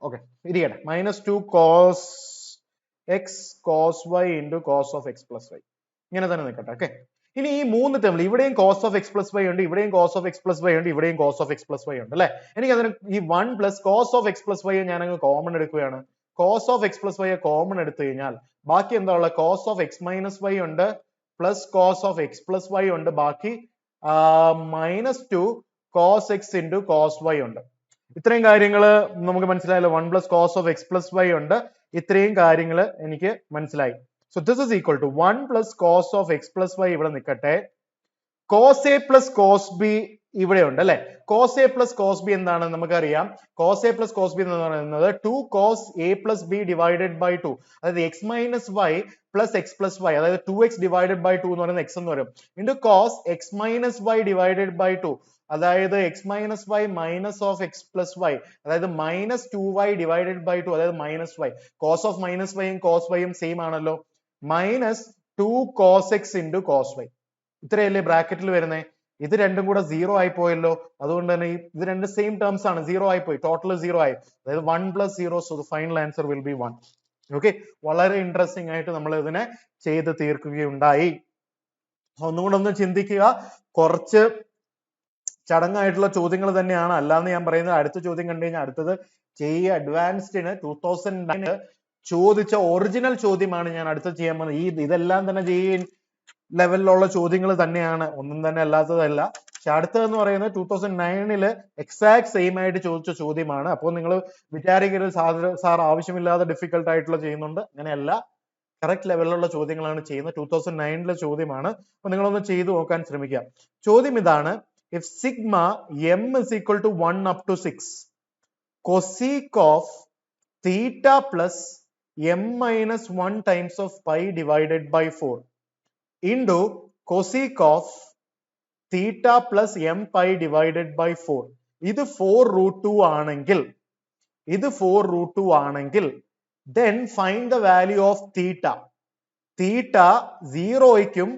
ഓക്കെ ഇരിക്കട്ടെ, minus 2 cos X cos Y into cos of X plus Y ഇങ്ങനെ തന്നെ നിൽക്കട്ടെ. ഓക്കെ, ഇനി ഈ മൂന്ന് ടേമിൽ ഇവിടെയും cos of X plus Y ഉണ്ട്, ഇവിടെയും cos of X plus Y ഉണ്ട്, ഇവിടെയും cos of X plus Y ഉണ്ട് അല്ലെ. എനിക്ക് അതിന് ഈ 1 plus cos of X plus Y ഞാൻ അങ്ങ് കോമൺ എടുക്കുകയാണ്. Cos of X plus Y common എടുത്തു കഴിഞ്ഞാൽ ബാക്കി എന്താ ഉള്ളത്, cos of X minus Y ഉണ്ട്, plus cos of X plus Y ഉണ്ട്, ബാക്കി minus 2 cos X into cos Y ഉണ്ട്. ഇത്രയും കാര്യങ്ങൾ നമുക്ക് മനസ്സിലായല്ലോ. 1 plus cos of X plus Y ഉണ്ട്, ഇത്രയും കാര്യങ്ങൾ എനിക്ക് മനസ്സിലായി. So this is equal to 1 plus cos of X plus Y ഇവിടെ നിൽക്കട്ടെ, cos A plus cos B ഇവിടെ ഉണ്ട് അല്ലെ. Cos A plus cos B എന്താണ് നമുക്കറിയാം, cos A plus cos B എന്ന് പറയുന്നത് 2 cos A plus B divided by 2, അതായത് X minus Y plus X plus Y, അതായത് 2x ഡിവൈഡഡ് ബൈ 2 എന്ന് പറയുന്നത് എക്സ് എന്ന് വരും, into cos X minus Y divided by 2, അതായത് X minus Y minus of X plus Y, അതായത് മൈനസ് 2y ഡിവൈഡഡ് ബൈ 2, അതായത് minus Y. Cos of minus വൈയും കോസ് വൈയും സെയിം ആണല്ലോ, minus 2 cos X into cos Y. ഇത്രയല്ലേ ബ്രാക്കറ്റിൽ വരുന്നത്. ഇത് രണ്ടും കൂടെ 0 ആയി പോയല്ലോ, അതുകൊണ്ട് തന്നെ ഇത് രണ്ട് സെയിം ടേംസ് ആണ്, 0 ആയി പോയി, ടോട്ടൽ 0 ആയി, അതായത് 1 plus 0, so the final answer will be 1. Okay, വളരെ ഇൻട്രസ്റ്റിംഗ് ആയിട്ട് നമ്മൾ ഇതിനെ ചെയ്ത് തീർക്കുകയുണ്ടായി. ഒന്നുകൂടെ ഒന്ന് ചിന്തിക്കുക, കുറച്ച് ചടങ്ങായിട്ടുള്ള ചോദ്യങ്ങൾ തന്നെയാണ്, അല്ലാന്ന് ഞാൻ പറയുന്നത്. അടുത്ത ചോദ്യം കണ്ടു കഴിഞ്ഞാൽ അടുത്തത് JEE അഡ്വാൻസ്ഡിന് 2009 ചോദിച്ച ഒറിജിനൽ ചോദ്യമാണ് ഞാൻ അടുത്ത് ചെയ്യാൻ പോകുന്നത്. ഇതെല്ലാം തന്നെ JEE ലെവലിലുള്ള ചോദ്യങ്ങൾ തന്നെയാണ്, ഒന്നും തന്നെ അല്ലാത്തതല്ല. പക്ഷെ അടുത്തതെന്ന് പറയുന്നത് 2009 എക്സാക്ട് സെയിം ആയിട്ട് ചോദിച്ച ചോദ്യമാണ്. അപ്പോൾ നിങ്ങൾ വിചാരിക്കരുത് സാർ ആവശ്യമില്ലാതെ ഡിഫിക്കൽട്ട് ആയിട്ടുള്ള ചെയ്യുന്നുണ്ട്, അങ്ങനെയല്ല, കറക്റ്റ് ലെവലിലുള്ള ചോദ്യങ്ങളാണ് ചെയ്യുന്നത്. 2009 ചോദ്യമാണ്, അപ്പൊ നിങ്ങളൊന്ന് ചെയ്തു നോക്കാൻ ശ്രമിക്കുക. ചോദ്യം ഇതാണ്, if sigma m is equal to 1 up to 6, cosec of theta plus m minus 1 times of pi divided by 4 into cosec of theta plus m pi divided by 4, ഇത് 4√2 ആണെങ്കിൽ, ഇത് 4√2 ആണെങ്കിൽ, then find the value of theta. theta 0യ്ക്കും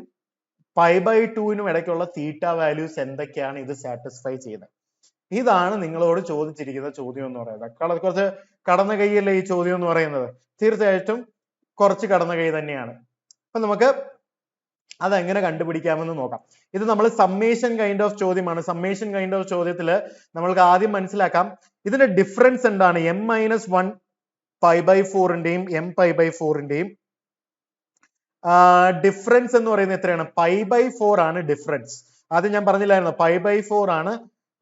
pi by 2നും ഇടയ്ക്കുള്ള തീറ്റ വാല്യൂസ് എന്തൊക്കെയാണ് ഇത് സാറ്റിസ്ഫൈ ചെയ്യുന്നത്. ഇതാണ് നിങ്ങളോട് ചോദിച്ചിരിക്കുന്ന ചോദ്യം എന്ന് പറയുന്നത്. കുറച്ച് കടന്ന കൈയല്ലേ ഈ ചോദ്യം എന്ന് പറയുന്നത്? തീർച്ചയായിട്ടും കുറച്ച് കടന്ന കൈ തന്നെയാണ്. അപ്പൊ നമുക്ക് അതെങ്ങനെ കണ്ടുപിടിക്കാമെന്ന് നോക്കാം. ഇത് നമ്മൾ സമ്മേഷൻ കൈൻഡ് ഓഫ് ചോദ്യമാണ്. സമ്മേഷൻ കൈൻഡ് ഓഫ് ചോദ്യത്തില് നമ്മൾക്ക് ആദ്യം മനസ്സിലാക്കാം ഇതിന്റെ ഡിഫറൻസ് എന്താണ്. m-1 π/4ന്റെയും m π/4ന്റെയും ഡിഫറൻസ് എന്ന് പറയുന്നത് എത്രയാണ്? π/4 ആണ് ഡിഫറൻസ്. ആദ്യം ഞാൻ പറഞ്ഞില്ലായിരുന്നു π/4 ആണ്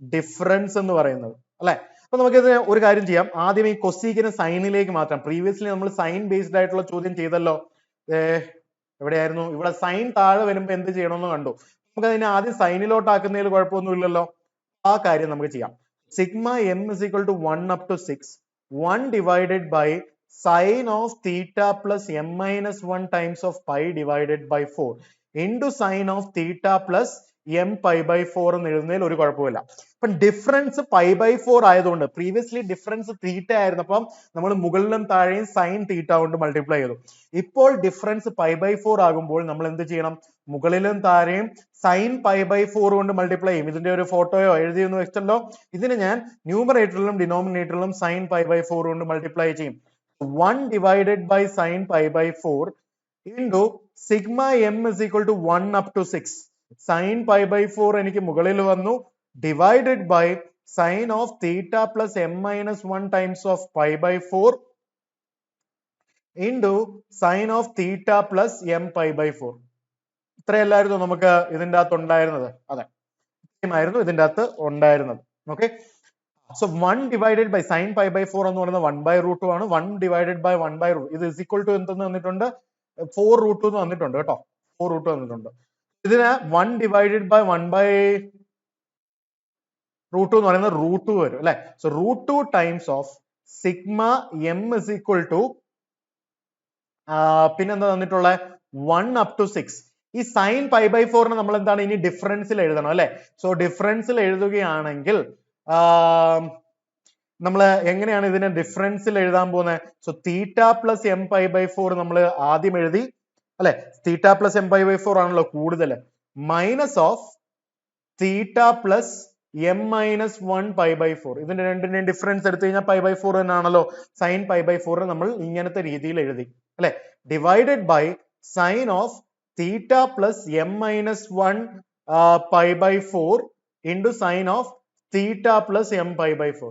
ഡിഫറൻസ് എന്ന് പറയുന്നത് അല്ലെ. അപ്പൊ നമുക്കിത് ഒരു കാര്യം ചെയ്യാം. ആദ്യം ഈ കൊസീക്കിനെ സൈനിലേക്ക് മാറ്റാം. പ്രീവിയസ്ലി നമ്മൾ സൈൻ ബേസ്ഡ് ആയിട്ടുള്ള ചോദ്യം ചെയ്തല്ലോ. എവിടെയായിരുന്നു? ഇവിടെ സൈൻ താഴെ വരുമ്പോ എന്ത് ചെയ്യണമെന്ന് കണ്ടു. നമുക്ക് അതിനെ ആദ്യം സൈനിലോട്ടാക്കുന്നതിൽ കുഴപ്പമൊന്നുമില്ലല്ലോ. ആ കാര്യം നമുക്ക് ചെയ്യാം. Sigma m is equal to 1 up to 6 1 divided by sin of theta plus m-1 times of pi divided by 4 into sin of theta plus m π/4 എന്ന് എഴുതുന്നതിൽ ഒരു കുഴപ്പമില്ല. അപ്പൊ ഡിഫറൻസ് π/4 ആയതുകൊണ്ട് പ്രീവിയസ്ലി ഡിഫറൻസ് തീറ്റ ആയിരുന്നപ്പം നമ്മൾ മുകളിലും താഴെയും സൈൻ തീറ്റ കൊണ്ട് മൾട്ടിപ്ലൈ ചെയ്തു. ഇപ്പോൾ ഡിഫറൻസ് π/4 ആകുമ്പോൾ നമ്മൾ എന്ത് ചെയ്യണം? മുകളിലും താഴെയും സൈൻ π/4 കൊണ്ട് മൾട്ടിപ്ലൈ ചെയ്യും. ഇതിന്റെ ഒരു ഫോട്ടോയോ എഴുതിയൊന്നും വെച്ചല്ലോ. ഇതിന് ഞാൻ ന്യൂമറേറ്ററിലും ഡിനോമിനേറ്ററിലും സൈൻ π/4 കൊണ്ട് മൾട്ടിപ്ലൈ ചെയ്യും. 1 divided by sin π/4 into sigma m is equal to 1 up to 6 sin π/4 എനിക്ക് മുകളിൽ വന്നു divided by sin of theta plus m-1 times of π/4 into sin of theta plus m π/4. ഇത്രയല്ലായിരുന്നു നമുക്ക് ഇതിന്റെ അകത്ത് ഉണ്ടായിരുന്നത്. അതെ, ഇത്രയുമായിരുന്നു ഇതിന്റെ അകത്ത് ഉണ്ടായിരുന്നത്. Okay, so 1 divided by sin π/4 എന്ന് പറയുന്നത് 1/√2 ആണ്. 1 divided by 1/√2 ഇത് is equal to എന്തെന്ന് വന്നിട്ടുണ്ട്? 4√2 എന്ന് വന്നിട്ടുണ്ട് കേട്ടോ. 4√2 വന്നിട്ടുണ്ട്. ഇതിന് 1 divided by 1/√2 എന്ന് പറയുന്നത് √2 വരും അല്ലെ. So √2 times of sigma m is equal to പിന്നെന്താ തന്നിട്ടുള്ള 1 up to 6. ഈ സൈൻ π/4 നമ്മൾ എന്താണ് ഇനി ഡിഫറൻസിൽ എഴുതണം അല്ലെ. സോ ഡിഫറൻസിൽ എഴുതുകയാണെങ്കിൽ നമ്മൾ എങ്ങനെയാണ് ഇതിനെ ഡിഫറൻസിൽ എഴുതാൻ പോകുന്നത്? സോ തീറ്റ പ്ലസ് m π/4 നമ്മൾ ആദ്യം എഴുതി അല്ലെ. തീറ്റ പ്ലസ് m π/4 ആണല്ലോ കൂടുതൽ. Minus of theta plus m-1 π/4. ഇതിന്റെ രണ്ടിന്റെയും ഡിഫറൻസ് എടുത്തു കഴിഞ്ഞാൽ π/4 തന്നെയാണല്ലോ. സൈൻ π/4 നമ്മൾ ഇങ്ങനത്തെ രീതിയിൽ എഴുതി അല്ലെ. Divided by sine of theta plus m-1 π/4 into sine of theta plus m π/4.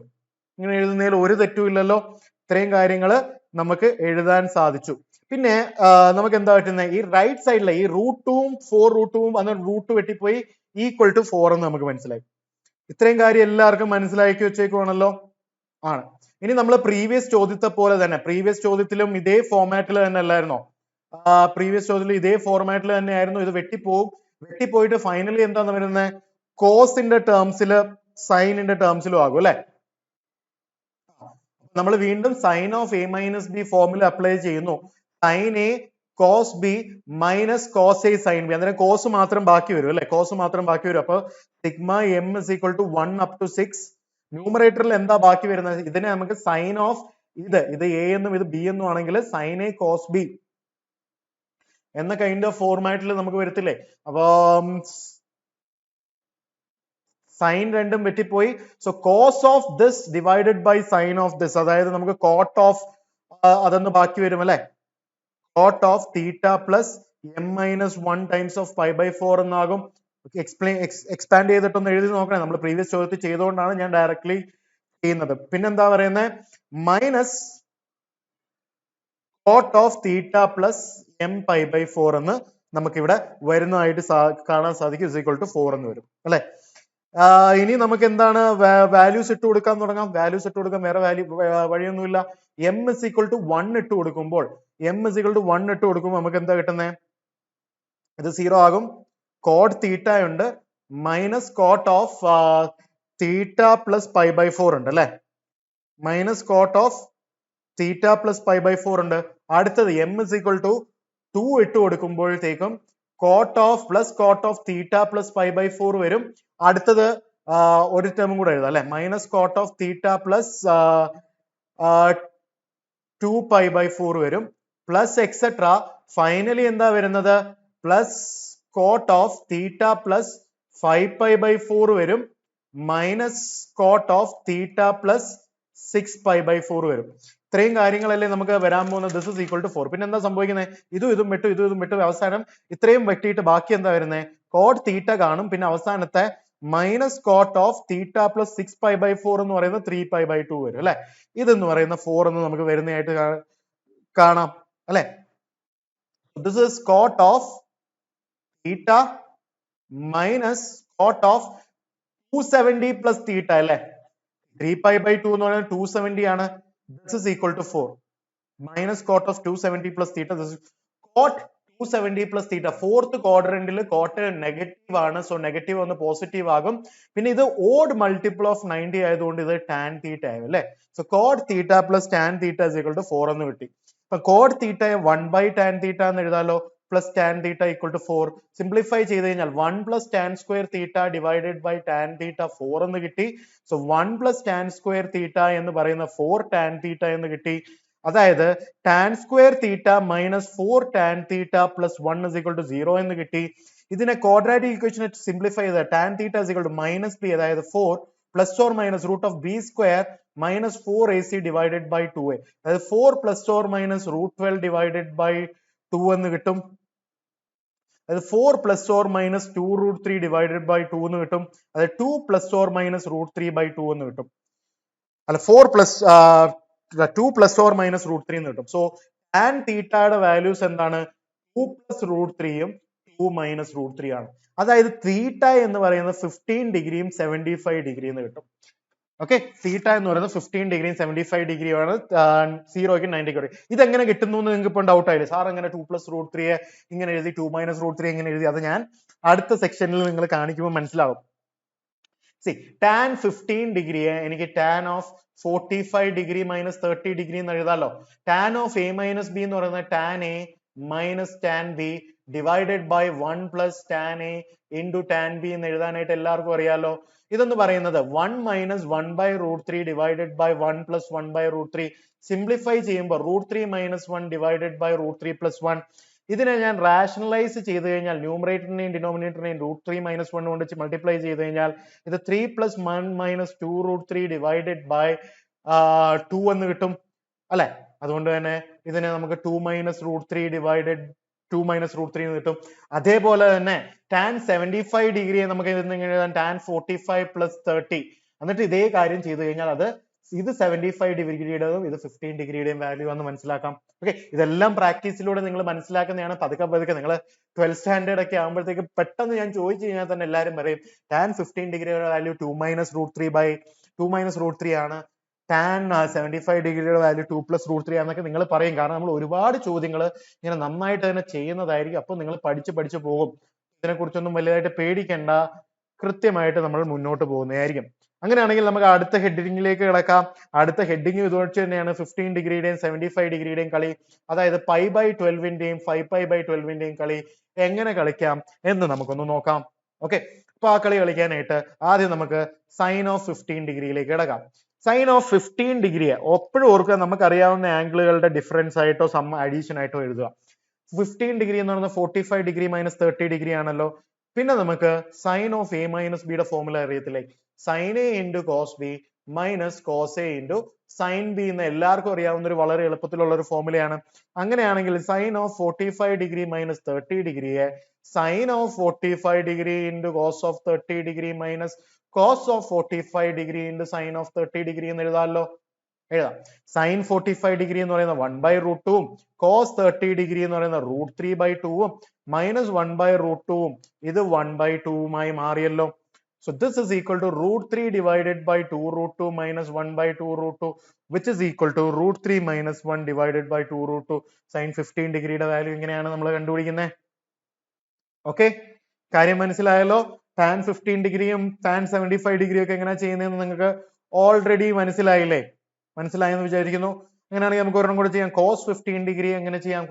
ഇങ്ങനെ എഴുതുന്നതിൽ ഒരു തെറ്റും ഇല്ലല്ലോ. ഇത്രയും കാര്യങ്ങൾ നമുക്ക് എഴുതാൻ സാധിച്ചു. പിന്നെ നമുക്ക് എന്താ പറ്റുന്നത്? ഈ റൈറ്റ് സൈഡിലെ ഈ √2ഉം 4√2ഉം അന്ന് √2 വെട്ടിപ്പോയി ഈക്വൽ ടു 4 എന്ന് നമുക്ക് മനസ്സിലായി. ഇത്രയും കാര്യം എല്ലാവർക്കും മനസ്സിലാക്കി വെച്ചേക്കുവാണല്ലോ. ആണ്. ഇനി നമ്മൾ പ്രീവിയസ് ചോദ്യത്തെ പോലെ തന്നെ പ്രീവിയസ് ചോദ്യത്തിലും ഇതേ ഫോർമാറ്റിൽ തന്നെ അല്ലായിരുന്നോ? പ്രീവിയസ് ചോദ്യത്തിൽ ഇതേ ഫോർമാറ്റിൽ തന്നെ ആയിരുന്നു. ഇത് വെട്ടിപ്പോയിട്ട് ഫൈനലി എന്താന്ന് വരുന്നത്? കോസിന്റെ ടേംസില് സൈനിന്റെ ടേംസിലും ആകും അല്ലെ. നമ്മൾ വീണ്ടും sine of a minus B formula apply ചെയ്യുന്നു. Sine A cos B minus cos A sine B. അന്നേരം കോസ് മാത്രം ബാക്കി വരും അല്ലെ. കോസ് മാത്രം ബാക്കി വരും. അപ്പൊ sigma m is equal to 1 up to 6. ന്യൂമറേറ്ററിൽ എന്താ ബാക്കി വരുന്നത്? ഇതിനെ നമുക്ക് സൈൻ ഓഫ് ഇത് എ എന്നും ഇത് ബി എന്നും ആണെങ്കിൽ സൈൻ എ കോസ് ബി എന്ന കൈൻഡ് ഓഫ് ഫോർമാറ്റിൽ നമുക്ക് വരത്തില്ലേ. അപ്പൊ സൈൻ രണ്ടും വെട്ടിപ്പോയി. So cos of this divided by sine of this, അതായത് നമുക്ക് കോട്ട് ഓഫ് അതൊന്ന് ബാക്കി വരും അല്ലെ. Cot of theta plus m-1 times of π/4 എന്നാകും. എക്സ്പാൻഡ് ചെയ്തിട്ടൊന്ന് എഴുതി നോക്കണേ. നമ്മൾ പ്രീവിയസ് ചോദ്യത്തിൽ ചെയ്തുകൊണ്ടാണ് ഞാൻ ഡയറക്ട്ലി ചെയ്യുന്നത്. പിന്നെന്താ പറയുന്നത്? Minus cot of theta plus m π/4 എന്ന് നമുക്കിവിടെ വരുന്നതായിട്ട് കാണാൻ സാധിക്കും. ഇസ് ഈക്വൽ ടു 4 എന്ന് വരും അല്ലെ. ഇനി നമുക്ക് എന്താണ് വാല്യൂസ് ഇട്ട് കൊടുക്കാൻ തുടങ്ങാം. വാല്യൂസ് ഇട്ട് കൊടുക്കാൻ വേറെ വഴിയൊന്നുമില്ല. m is equal to 1 ഇട്ട് കൊടുക്കുമ്പോൾ നമുക്ക് എന്താ കിട്ടുന്നത്? ഇത് 0 ആകും. കോട്ട് തീറ്റ ഉണ്ട്, minus cot of theta plus π/4 ഉണ്ട് അല്ലെ. Minus cot of theta plus π/4 ഉണ്ട്. അടുത്തത് m is equal to 2 ഇട്ട് കൊടുക്കുമ്പോഴത്തേക്കും cot of plus cot of theta plus π/4 വരും. അടുത്തത് ഒരു ടേമും കൂടെ എഴുതാം അല്ലെ. Minus cot of theta plus 2π/4 വരും. Plus etcetera. ഫൈനലി എന്താ വരുന്നത്? Plus cot of theta plus 5π/4 വരും. Minus cot of theta plus 6π/4 വരും. ഇത്രയും കാര്യങ്ങളല്ലേ നമുക്ക് വരാൻ പോകുന്നത്. This is equal to 4. പിന്നെ എന്താ സംഭവിക്കുന്നത്? ഇതും വിട്ടു അവസാനം ഇത്രയും വെട്ടിയിട്ട് ബാക്കി എന്താ വരുന്നത്? കോട്ട് തീറ്റ കാണും. പിന്നെ അവസാനത്തെ minus cot of theta plus 6π/4 എന്ന് പറയുന്നത് 3π/2 വരും അല്ലെ. ഇതെന്ന് പറയുന്ന 4 എന്ന് നമുക്ക് വരുന്നതായിട്ട് കാണാം അല്ലെ. This is cot of theta minus cot of 270 plus theta അല്ലെ. 3π/2 എന്ന് പറയുന്നത് 270 ആണ്. This is equal to 4 minus cot of 270 plus theta. This is cot 270 plus theta. Fourth quadrant cot negative ആണ്. So negative ഒന്ന് പോസിറ്റീവ് ആകും. പിന്നെ ഇത് odd multiple of 90 ആയതുകൊണ്ട് ഇത് tan theta ആകും അല്ലെ. So cot theta plus tan theta is equal to 4 എന്ന് കിട്ടി. അപ്പൊ cot theta 1/tan theta എന്ന് എഴുതാലോ. plus tan theta equal to 4. Simplify ചെയ്ത് കഴിഞ്ഞാൽ 1 plus tan square theta divided by tan theta 4 എന്ന് കിട്ടി. So 1 plus tan square theta എന്ന് പറയുന്ന 4 tan theta എന്ന് കിട്ടി. അതായത് tan square theta minus 4 tan theta plus 1 is equal to 0 എന്ന് കിട്ടി. ഇതിനെ quadratic equation simplify ചെയ്ത tan theta is equal to minus b, അതായത് 4 plus or minus root of b square minus 4ac divided by 2a. അതായത് 4 plus or minus root 12 divided by 2 എന്ന് കിട്ടും. അതായത് 4 plus or minus 2 root 3 divided by 2 എന്ന് കിട്ടും. അതായത് 2 plus or minus root 3/2 എന്ന് കിട്ടും. അല്ല 4 plus 2 plus or minus root 3 എന്ന് കിട്ടും. സോ tan തീറ്റയുടെ വാല്യൂസ് എന്താണ്? 2 plus root 3യും 2 minus root 3 ആണ്. അതായത് തീറ്റ എന്ന് പറയുന്നത് 15 ഡിഗ്രിയും 75 ഡിഗ്രി എന്ന് കിട്ടും. ഓക്കെ, തീറ്റ എന്ന് പറയുന്നത് 15 ഡിഗ്രിയും 75 ഡിഗ്രിയുമാണ്. 0ക്ക് 90 ഡിഗ്രി. ഇതെങ്ങനെ കിട്ടുന്നു എന്ന് നിങ്ങൾക്ക് ഇപ്പം ഡൗട്ട് ആയില്ലേ? സാർ അങ്ങനെ 2 plus root 3 ഇങ്ങനെ എഴുതി 2 minus root 3 എങ്ങനെ എഴുതി? അത് ഞാൻ അടുത്ത സെക്ഷനിൽ നിങ്ങൾ കാണിക്കുമ്പോൾ മനസ്സിലാവും. See, tan 15 ഡിഗ്രിയെ എനിക്ക് tan of 45 degree minus 30 degree എന്ന് എഴുതാലോ. tan of a minus b എന്ന് പറയുന്നത് tan a minus tan b divided by 1 plus tan a into tan b എന്ന് എഴുതാനായിട്ട് എല്ലാവർക്കും അറിയാലോ. ഇതെന്ന് പറയുന്നത് 1 minus 1/√3 divided by 1 plus 1/√3. Simplify ചെയ്യുമ്പോൾ √3 minus 1 divided by √3 plus 1. ഇതിനെ ഞാൻ റാഷണലൈസ് ചെയ്ത് കഴിഞ്ഞാൽ ന്യൂമറേറ്ററിനെയും ഡിനോമിനേറ്ററിനെയും √3 minus 1 കൊണ്ട് മൾട്ടിപ്ലൈ ചെയ്ത് കഴിഞ്ഞാൽ ഇത് 3 plus 1 minus 2√3 divided by 2 എന്ന് കിട്ടും അല്ലെ. അതുകൊണ്ട് തന്നെ ഇതിനെ നമുക്ക് 2 minus √3 divided 2 minus √3 എന്ന് കിട്ടും. അതേപോലെ തന്നെ tan 75 ഡിഗ്രിയെ നമുക്ക് എഴുതാൻ tan 45 plus 30. എന്നിട്ട് ഇതേ കാര്യം ചെയ്ത് കഴിഞ്ഞാൽ അത് ഇത് 75 ഡിഗ്രിയുടെയും ഇത് 15 ഡിഗ്രിയുടെയും വാല്യൂ ആണെന്ന് മനസ്സിലാക്കാം. ഓക്കെ, ഇതെല്ലാം പ്രാക്ടീസിലൂടെ നിങ്ങൾ മനസ്സിലാക്കുന്നതാണ്. പതുക്കെ നിങ്ങൾ 12th സ്റ്റാൻഡേർഡ് ഒക്കെ ആകുമ്പോഴത്തേക്ക് പെട്ടെന്ന് ഞാൻ ചോദിച്ചു കഴിഞ്ഞാൽ തന്നെ എല്ലാവരും പറയും tan 15 ഡിഗ്രിയുടെ വാല്യൂ 2 minus √3 ആണ്. tan 75 ഡിഗ്രിയുടെ വാല്യൂ 2 plus √3 ആണെന്നൊക്കെ നിങ്ങൾ പറയും. കാരണം നമ്മൾ ഒരുപാട് ചോദ്യങ്ങൾ ഇങ്ങനെ നന്നായിട്ട് തന്നെ ചെയ്യുന്നതായിരിക്കും. അപ്പോൾ നിങ്ങൾ പഠിച്ചു പോകും. ഇതിനെക്കുറിച്ചൊന്നും വലുതായിട്ട് പേടിക്കേണ്ട, കൃത്യമായിട്ട് നമ്മൾ മുന്നോട്ട് പോകുന്നതായിരിക്കും. അങ്ങനെയാണെങ്കിൽ നമുക്ക് അടുത്ത ഹെഡിങ്ങിലേക്ക് കിടക്കാം. അടുത്ത ഹെഡിങ് ഇതുവച്ച് തന്നെയാണ് 15 ഡിഗ്രിയുടെയും 75 ഡിഗ്രിയുടെയും കളി. അതായത് π/12ന്റെയും 5π/12ന്റെയും കളി എങ്ങനെ കളിക്കാം എന്ന് നമുക്കൊന്ന് നോക്കാം. ഓക്കെ, അപ്പൊ ആ കളി കളിക്കാനായിട്ട് ആദ്യം നമുക്ക് സൈൻ ഓഫ് 15 ഡിഗ്രിയിലേക്ക് കിടക്കാം. സൈൻ ഓഫ് 15 ഡിഗ്രിയെ എപ്പോഴും ഓർക്കുക, നമുക്ക് അറിയാവുന്ന ആംഗിളുകളുടെ ഡിഫറൻസ് ആയിട്ടോ സം അഡീഷൻ ആയിട്ടോ എഴുതുക. 15 ഡിഗ്രി എന്ന് പറയുന്നത് 45 ഡിഗ്രി മൈനസ് 30 ഡിഗ്രി ആണല്ലോ. പിന്നെ നമുക്ക് സൈൻ ഓഫ് a മൈനസ് ബിയുടെ ഫോർമുല അറിയത്തില്ലേ? Sine A into cos B minus cos A into sine B എന്ന് എല്ലാവർക്കും അറിയാവുന്ന ഒരു വളരെ എളുപ്പത്തിലുള്ള ഒരു ഫോർമുലയാണ്. അങ്ങനെയാണെങ്കിൽ സൈൻ ഓഫ് 45 ഡിഗ്രി മൈനസ് 30 ഡിഗ്രിയെ sine of 45 degree into cos of 30 degree minus cos of 45 degree into sine of 30 degree എന്ന് എഴുതാമല്ലോ. എഴുതാം. സൈൻ 45 ഡിഗ്രി എന്ന് പറയുന്ന 1/√2ഉം കോസ് 30 ഡിഗ്രി എന്ന് പറയുന്ന √3/2ഉം മൈനസ് 1/√2ഉം ഇത് 1/2ഉമായി മാറിയല്ലോ. So this is equal to √3 divided by 2√2 minus 1/2√2, which is equal to √3 minus 1 divided by 2√2. Sin 15 ഡിഗ്രിയുടെ വാല്യൂ ഇങ്ങനെയാണ് നമ്മൾ കണ്ടുപിടിക്കുന്നത്. ഓക്കെ, കാര്യം മനസ്സിലായല്ലോ. tan 15 ഡിഗ്രിയും tan 75 ഡിഗ്രിയും ഒക്കെ എങ്ങനെ ചെയ്യുന്നതെന്ന് നിങ്ങൾക്ക് ഓൾറെഡി മനസ്സിലായെന്ന് വിചാരിക്കുന്നു. അങ്ങനെയാണെങ്കിൽ നമുക്ക് ഒരെണ്ണം കൂടെ ചെയ്യാം. cos 15 ഡിഗ്രി എങ്ങനെ ചെയ്യാം?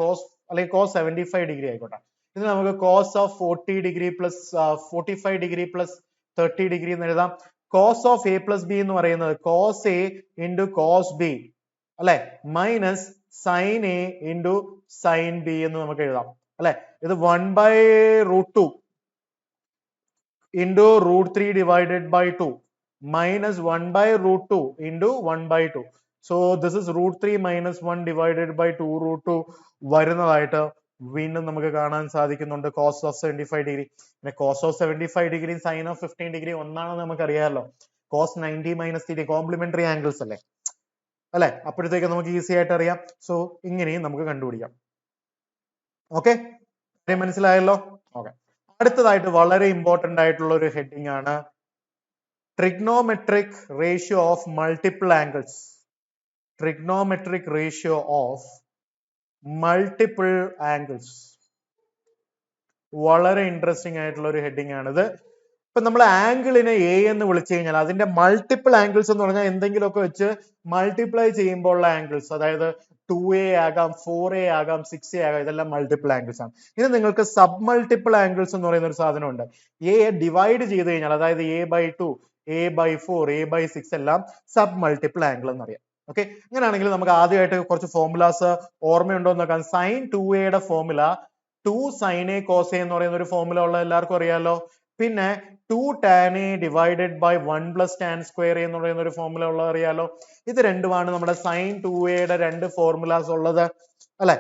അല്ലെങ്കിൽ cos 75 ഡിഗ്രി ആയിക്കോട്ടെ. ഇത് നമുക്ക് cos of 40 degree plus 45 degree plus 30 degree എന്ന് എഴുതാം. cos of a plus b എന്ന് പറയുന്നത് cos a into cos b അല്ലെ minus sin a into sin b എന്ന് നമുക്ക് എഴുതാം അല്ലെ. ഇത് 1/√2 into √3 divided by 2 minus 1 by root 2 into 1 by 2. So this is root 3 minus 1 divided by 2 root 2 വരുന്നതായിട്ട് വീണ്ടും നമുക്ക് കാണാൻ സാധിക്കുന്നുണ്ട്. cos of 75 degree. പിന്നെ cos of 75 degree sin of 15 degree ഒന്നാണെന്ന് നമുക്കറിയാമല്ലോ. cos 90 minus theta complementary angles അല്ലേ അല്ലെ? അപ്പോഴത്തേക്ക് നമുക്ക് ഈസി ആയിട്ട് അറിയാം. സോ ഇങ്ങനെയും നമുക്ക് കണ്ടുപിടിക്കാം. ഓക്കെ, മനസ്സിലായല്ലോ? ഓക്കെ, അടുത്തതായിട്ട് വളരെ ഇമ്പോർട്ടന്റ് ആയിട്ടുള്ള ഒരു ഹെഡിങ് ആണ് trigonometric ratio of multiple angles. Trigonometric ratio of multiple angles. വളരെ ഇൻട്രസ്റ്റിംഗ് ആയിട്ടുള്ള ഒരു ഹെഡിങ് ആണിത്. ഇപ്പൊ നമ്മൾ ആംഗിളിനെ എ എന്ന് വിളിച്ചു കഴിഞ്ഞാൽ അതിന്റെ മൾട്ടിപ്പിൾ ആംഗിൾസ് എന്ന് പറഞ്ഞാൽ എന്തെങ്കിലുമൊക്കെ വെച്ച് മൾട്ടിപ്ലൈ ചെയ്യുമ്പോൾ ഉള്ള ആംഗിൾസ്, അതായത് 2a ആകാം, 4a ആകാം, 6a ആകാം, ഇതെല്ലാം മൾട്ടിപ്പിൾ ആംഗിൾസ് ആണ്. ഇനി നിങ്ങൾക്ക് സബ് മൾട്ടിപ്പിൾ ആംഗിൾസ് എന്ന് പറയുന്ന ഒരു സാധനമുണ്ട്. എ ഡിവൈഡ് ചെയ്ത് കഴിഞ്ഞാൽ, അതായത് a/2, a/4, a/6 എല്ലാം സബ് മൾട്ടിപ്പിൾ ആംഗിൾ എന്നറിയാം. ഓക്കെ, അങ്ങനെയാണെങ്കിൽ നമുക്ക് ആദ്യമായിട്ട് കുറച്ച് ഫോർമുലാസ് ഓർമ്മയുണ്ടോ എന്ന് നോക്കാം. sin 2a formula 2 sin a cos a എന്ന് പറയുന്ന ഒരു ഫോർമുല ഉള്ള എല്ലാവർക്കും അറിയാലോ. പിന്നെ 2 tan a divided by 1 plus tan square a എന്ന് പറയുന്ന ഒരു ഫോർമുല ഉള്ളത് അറിയാലോ. ഇത് രണ്ടുമാണ് നമ്മുടെ sin 2a യുടെ രണ്ട് ഫോർമുലാസ് ഉള്ളത് അല്ലെ.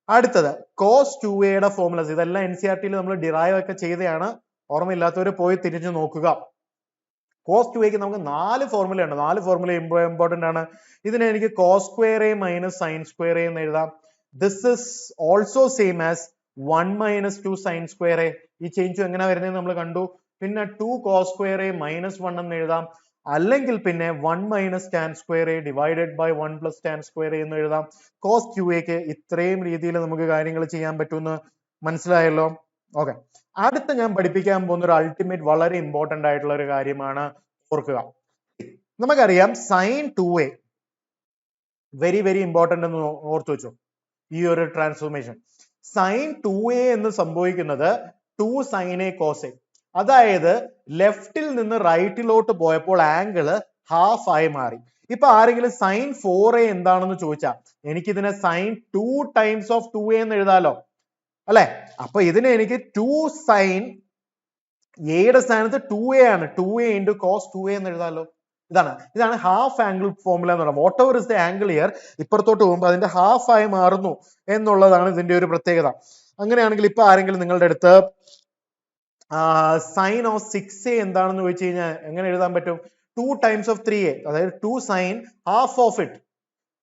അടുത്തത് cos 2a യുടെ ഫോർമുലാസ്, ഇതെല്ലാം NCERT നമ്മൾ ഡിറൈവ് ഒക്കെ ചെയ്തതാണ്. ഓർമ്മയില്ലാത്തവർ പോയി തിരിഞ്ഞു നോക്കുക. cos 2a നമുക്ക് 4 ഫോർമുല ഉണ്ട്. 4 ഫോർമുല ഇമ്പോർട്ടന്റ് ആണ്. ഇതിനെ എനിക്ക് cos square a minus sin square a എന്ന് എഴുതാം. This is also same as 1 minus 2 sin square a. ഈ ചേഞ്ച് എങ്ങനെ വരുന്നത് നമ്മൾ കണ്ടു. പിന്നെ 2 cos square a minus 1 എന്ന് എഴുതാം. അല്ലെങ്കിൽ പിന്നെ 1 minus tan square a divided by 1 plus tan square a എന്ന് എഴുതാം. cos 2a ഇത്രയും രീതിയിൽ നമുക്ക് കാര്യങ്ങൾ ചെയ്യാൻ പറ്റുമെന്ന് മനസ്സിലായല്ലോ. ഓക്കെ, അടുത്ത ഞാൻ പഠിപ്പിക്കാൻ പോകുന്ന ഒരു അൾട്ടിമേറ്റ് വളരെ ഇമ്പോർട്ടന്റ് ആയിട്ടുള്ള ഒരു കാര്യമാണ്, ഓർക്കുക. നമുക്കറിയാം sin 2a very very important എന്ന് ഓർത്തു വെച്ചു ഈ ഒരു ട്രാൻസ്ഫോർമേഷൻ. sin 2a എന്ന് സംഭവിക്കുന്നത് 2 sin a cos a, അതായത് ലെഫ്റ്റിൽ നിന്ന് റൈറ്റിലോട്ട് പോയപ്പോൾ ആംഗിള് ഹാഫ് ആയി മാറി. ഇപ്പൊ ആരെങ്കിലും sin 4a എന്താണെന്ന് ചോദിച്ചാൽ എനിക്കിതിനെ sin 2 times of 2a എന്ന് എഴുതാലോ അല്ലെ. അപ്പൊ ഇതിനെ എനിക്ക് 2 sin എയുടെ സ്ഥാനത്ത് 2a ആണ്, 2a into cos 2a എന്ന് എഴുതാലോ. ഇതാണ് ഹാഫ് ആംഗിൾ ഫോർമുല എന്ന് പറയുന്നത്. Whatever is the angle here, ഇപ്പുറത്തോട്ട് പോകുമ്പോൾ അതിന്റെ ഹാഫ് ആയി മാറുന്നു എന്നുള്ളതാണ് ഇതിന്റെ ഒരു പ്രത്യേകത. അങ്ങനെയാണെങ്കിൽ ഇപ്പൊ ആരെങ്കിലും നിങ്ങളുടെ അടുത്ത് സൈൻ ഓഫ് 6a എന്താണെന്ന് ചോദിച്ചു കഴിഞ്ഞാൽ എങ്ങനെ എഴുതാൻ പറ്റും? 2 times of 3a, അതായത് 2 sin half of it,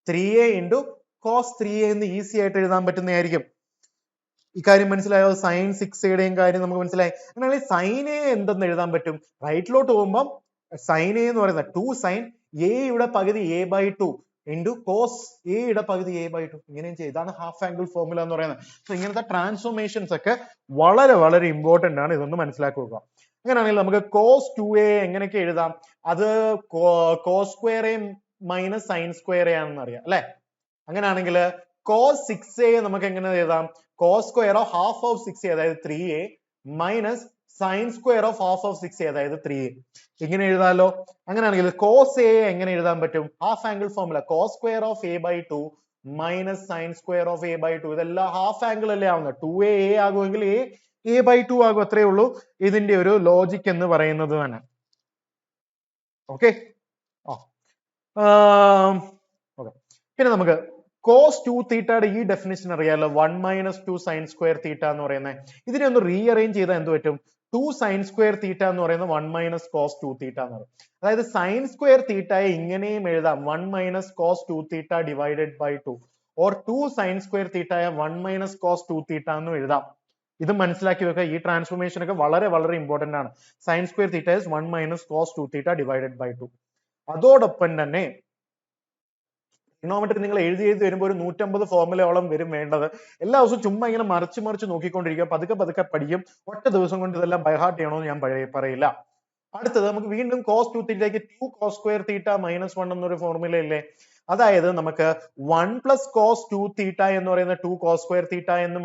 3a into cos 3a എന്ന് ഈസി ആയിട്ട് എഴുതാൻ പറ്റുന്നതായിരിക്കും. ഇക്കാര്യം മനസ്സിലായോ? സൈൻ 6യുടെയും കാര്യം നമുക്ക് മനസ്സിലായി. അങ്ങനെയാണെങ്കിൽ സൈൻ എ എന്തെന്ന് എഴുതാൻ പറ്റും? റൈറ്റിലോട്ട് പോകുമ്പോൾ സൈൻ എ എന്ന് പറയുന്നത് 2 sin a യുടെ പകുതി a/2 into cos a യുടെ പകുതി a/2. ഇങ്ങനെയും ചെയ്യും. ഇതാണ് ഹാഫ് ആംഗിൾ ഫോർമുല എന്ന് പറയുന്നത്. സോ ഇങ്ങനത്തെ ട്രാൻസ്ഫോർമേഷൻസ് ഒക്കെ വളരെ വളരെ ഇമ്പോർട്ടന്റ് ആണ്, ഇതൊന്ന് മനസ്സിലാക്കുക. അങ്ങനെയാണെങ്കിൽ നമുക്ക് cos 2a എങ്ങനെയൊക്കെ എഴുതാം? അത് cos square a minus sin square a ആണെന്ന് അറിയാം അല്ലെ. അങ്ങനെയാണെങ്കിൽ cos 6a നമുക്ക് എങ്ങനെ എഴുതാം? cos square of half of 6a അതായത് 3a minus sin square of half of 6a അതായത് 3a. ഇങ്ങനെ എഴുതാലോ. അങ്ങനെയാണെങ്കിൽ cos a എങ്ങനെ എഴുതാൻ പറ്റും? Half angle formula cos square of a/2 minus sin square of a/2. ഇതെല്ലാം ഹാഫ് ആംഗിൾ അല്ലേ ആവുന്നത്. 2a a ആകുമെങ്കിൽ a/2 ആകും, അത്രേ ഉള്ളൂ ഇതിന്റെ ഒരു ലോജിക് എന്ന് പറയുന്നത് തന്നെ. ഓക്കെ, പിന്നെ നമുക്ക് cos 2 തീറ്റയുടെ ഈ ഡെഫിനിഷൻ അറിയാലോ. 1 minus 2 sin square തീറ്റ എന്ന് പറയുന്നത്. ഇതിനെ ഒന്ന് റീഅറേഞ്ച് ചെയ്താൽ എന്ത് പറ്റും? 2 sin square തീറ്റ എന്ന് പറയുന്നത് 1 minus cos 2 തീറ്റ എന്ന് പറയും. അതായത് sin square തീറ്റയെ ഇങ്ങനെയും എഴുതാം, 1 minus cos 2 theta divided by 2, or 2 sin square തീറ്റയെ 1 minus cos 2 തീറ്റ എന്നും എഴുതാം. ഇത് മനസ്സിലാക്കി വെക്കുക. ഈ ട്രാൻസ്ഫോർമേഷൻ ഒക്കെ വളരെ വളരെ ഇമ്പോർട്ടന്റ് ആണ്. sin square theta is 1 minus cos 2 theta divided by 2. അതോടൊപ്പം തന്നെ ട്രിഗണോമെട്രി നിങ്ങൾ എഴുതി വരുമ്പോൾ ഒരു 150 ഫോർമുലയോളം വരും വേണ്ടത്. എല്ലാ ദിവസവും ചുമ്മാ ഇങ്ങനെ മറിച്ച് നോക്കിക്കൊണ്ടിരിക്കുക. പതുക്കെ പഠിക്കും. ഒറ്റ ദിവസം കൊണ്ട് ഇതെല്ലാം ബൈഹാർട്ട് ചെയ്യണമെന്ന് ഞാൻ പറയില്ല. അടുത്തത് നമുക്ക് വീണ്ടും cos 2 തീറ്റയ്ക്ക് 2 cos square തീറ്റ minus 1 എന്നൊരു ഫോർമുല ഇല്ലേ. അതായത് നമുക്ക് 1 plus cos 2 തീറ്റ എന്ന് പറയുന്ന 2 cos square തീറ്റ എന്നും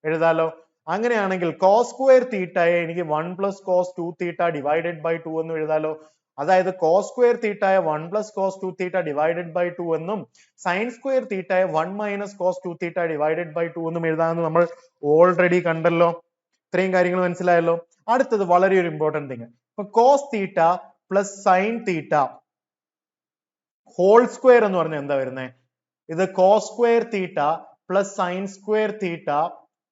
എഴുതാലോ. അങ്ങനെയാണെങ്കിൽ cos square തീറ്റയെ എനിക്ക് 1 plus cos 2 theta divided by 2 എന്നും എഴുതാലോ. അതായത് cos square തീറ്റയെ 1 plus cos 2 theta divided by 2 എന്നും sin square തീറ്റയെ 1 minus cos 2 theta divided by 2 എന്നും എഴുതാമെന്ന് നമ്മൾ ഓൾറെഡി കണ്ടല്ലോ. ഇത്രയും കാര്യങ്ങൾ മനസ്സിലായല്ലോ. അടുത്തത് വളരെ ഒരു ഇമ്പോർട്ടന്റ് തിങ്. ഇപ്പൊ cos theta plus sine theta whole square എന്ന് പറഞ്ഞാൽ എന്താ വരുന്നത്? ഇത് cos square theta plus sine square theta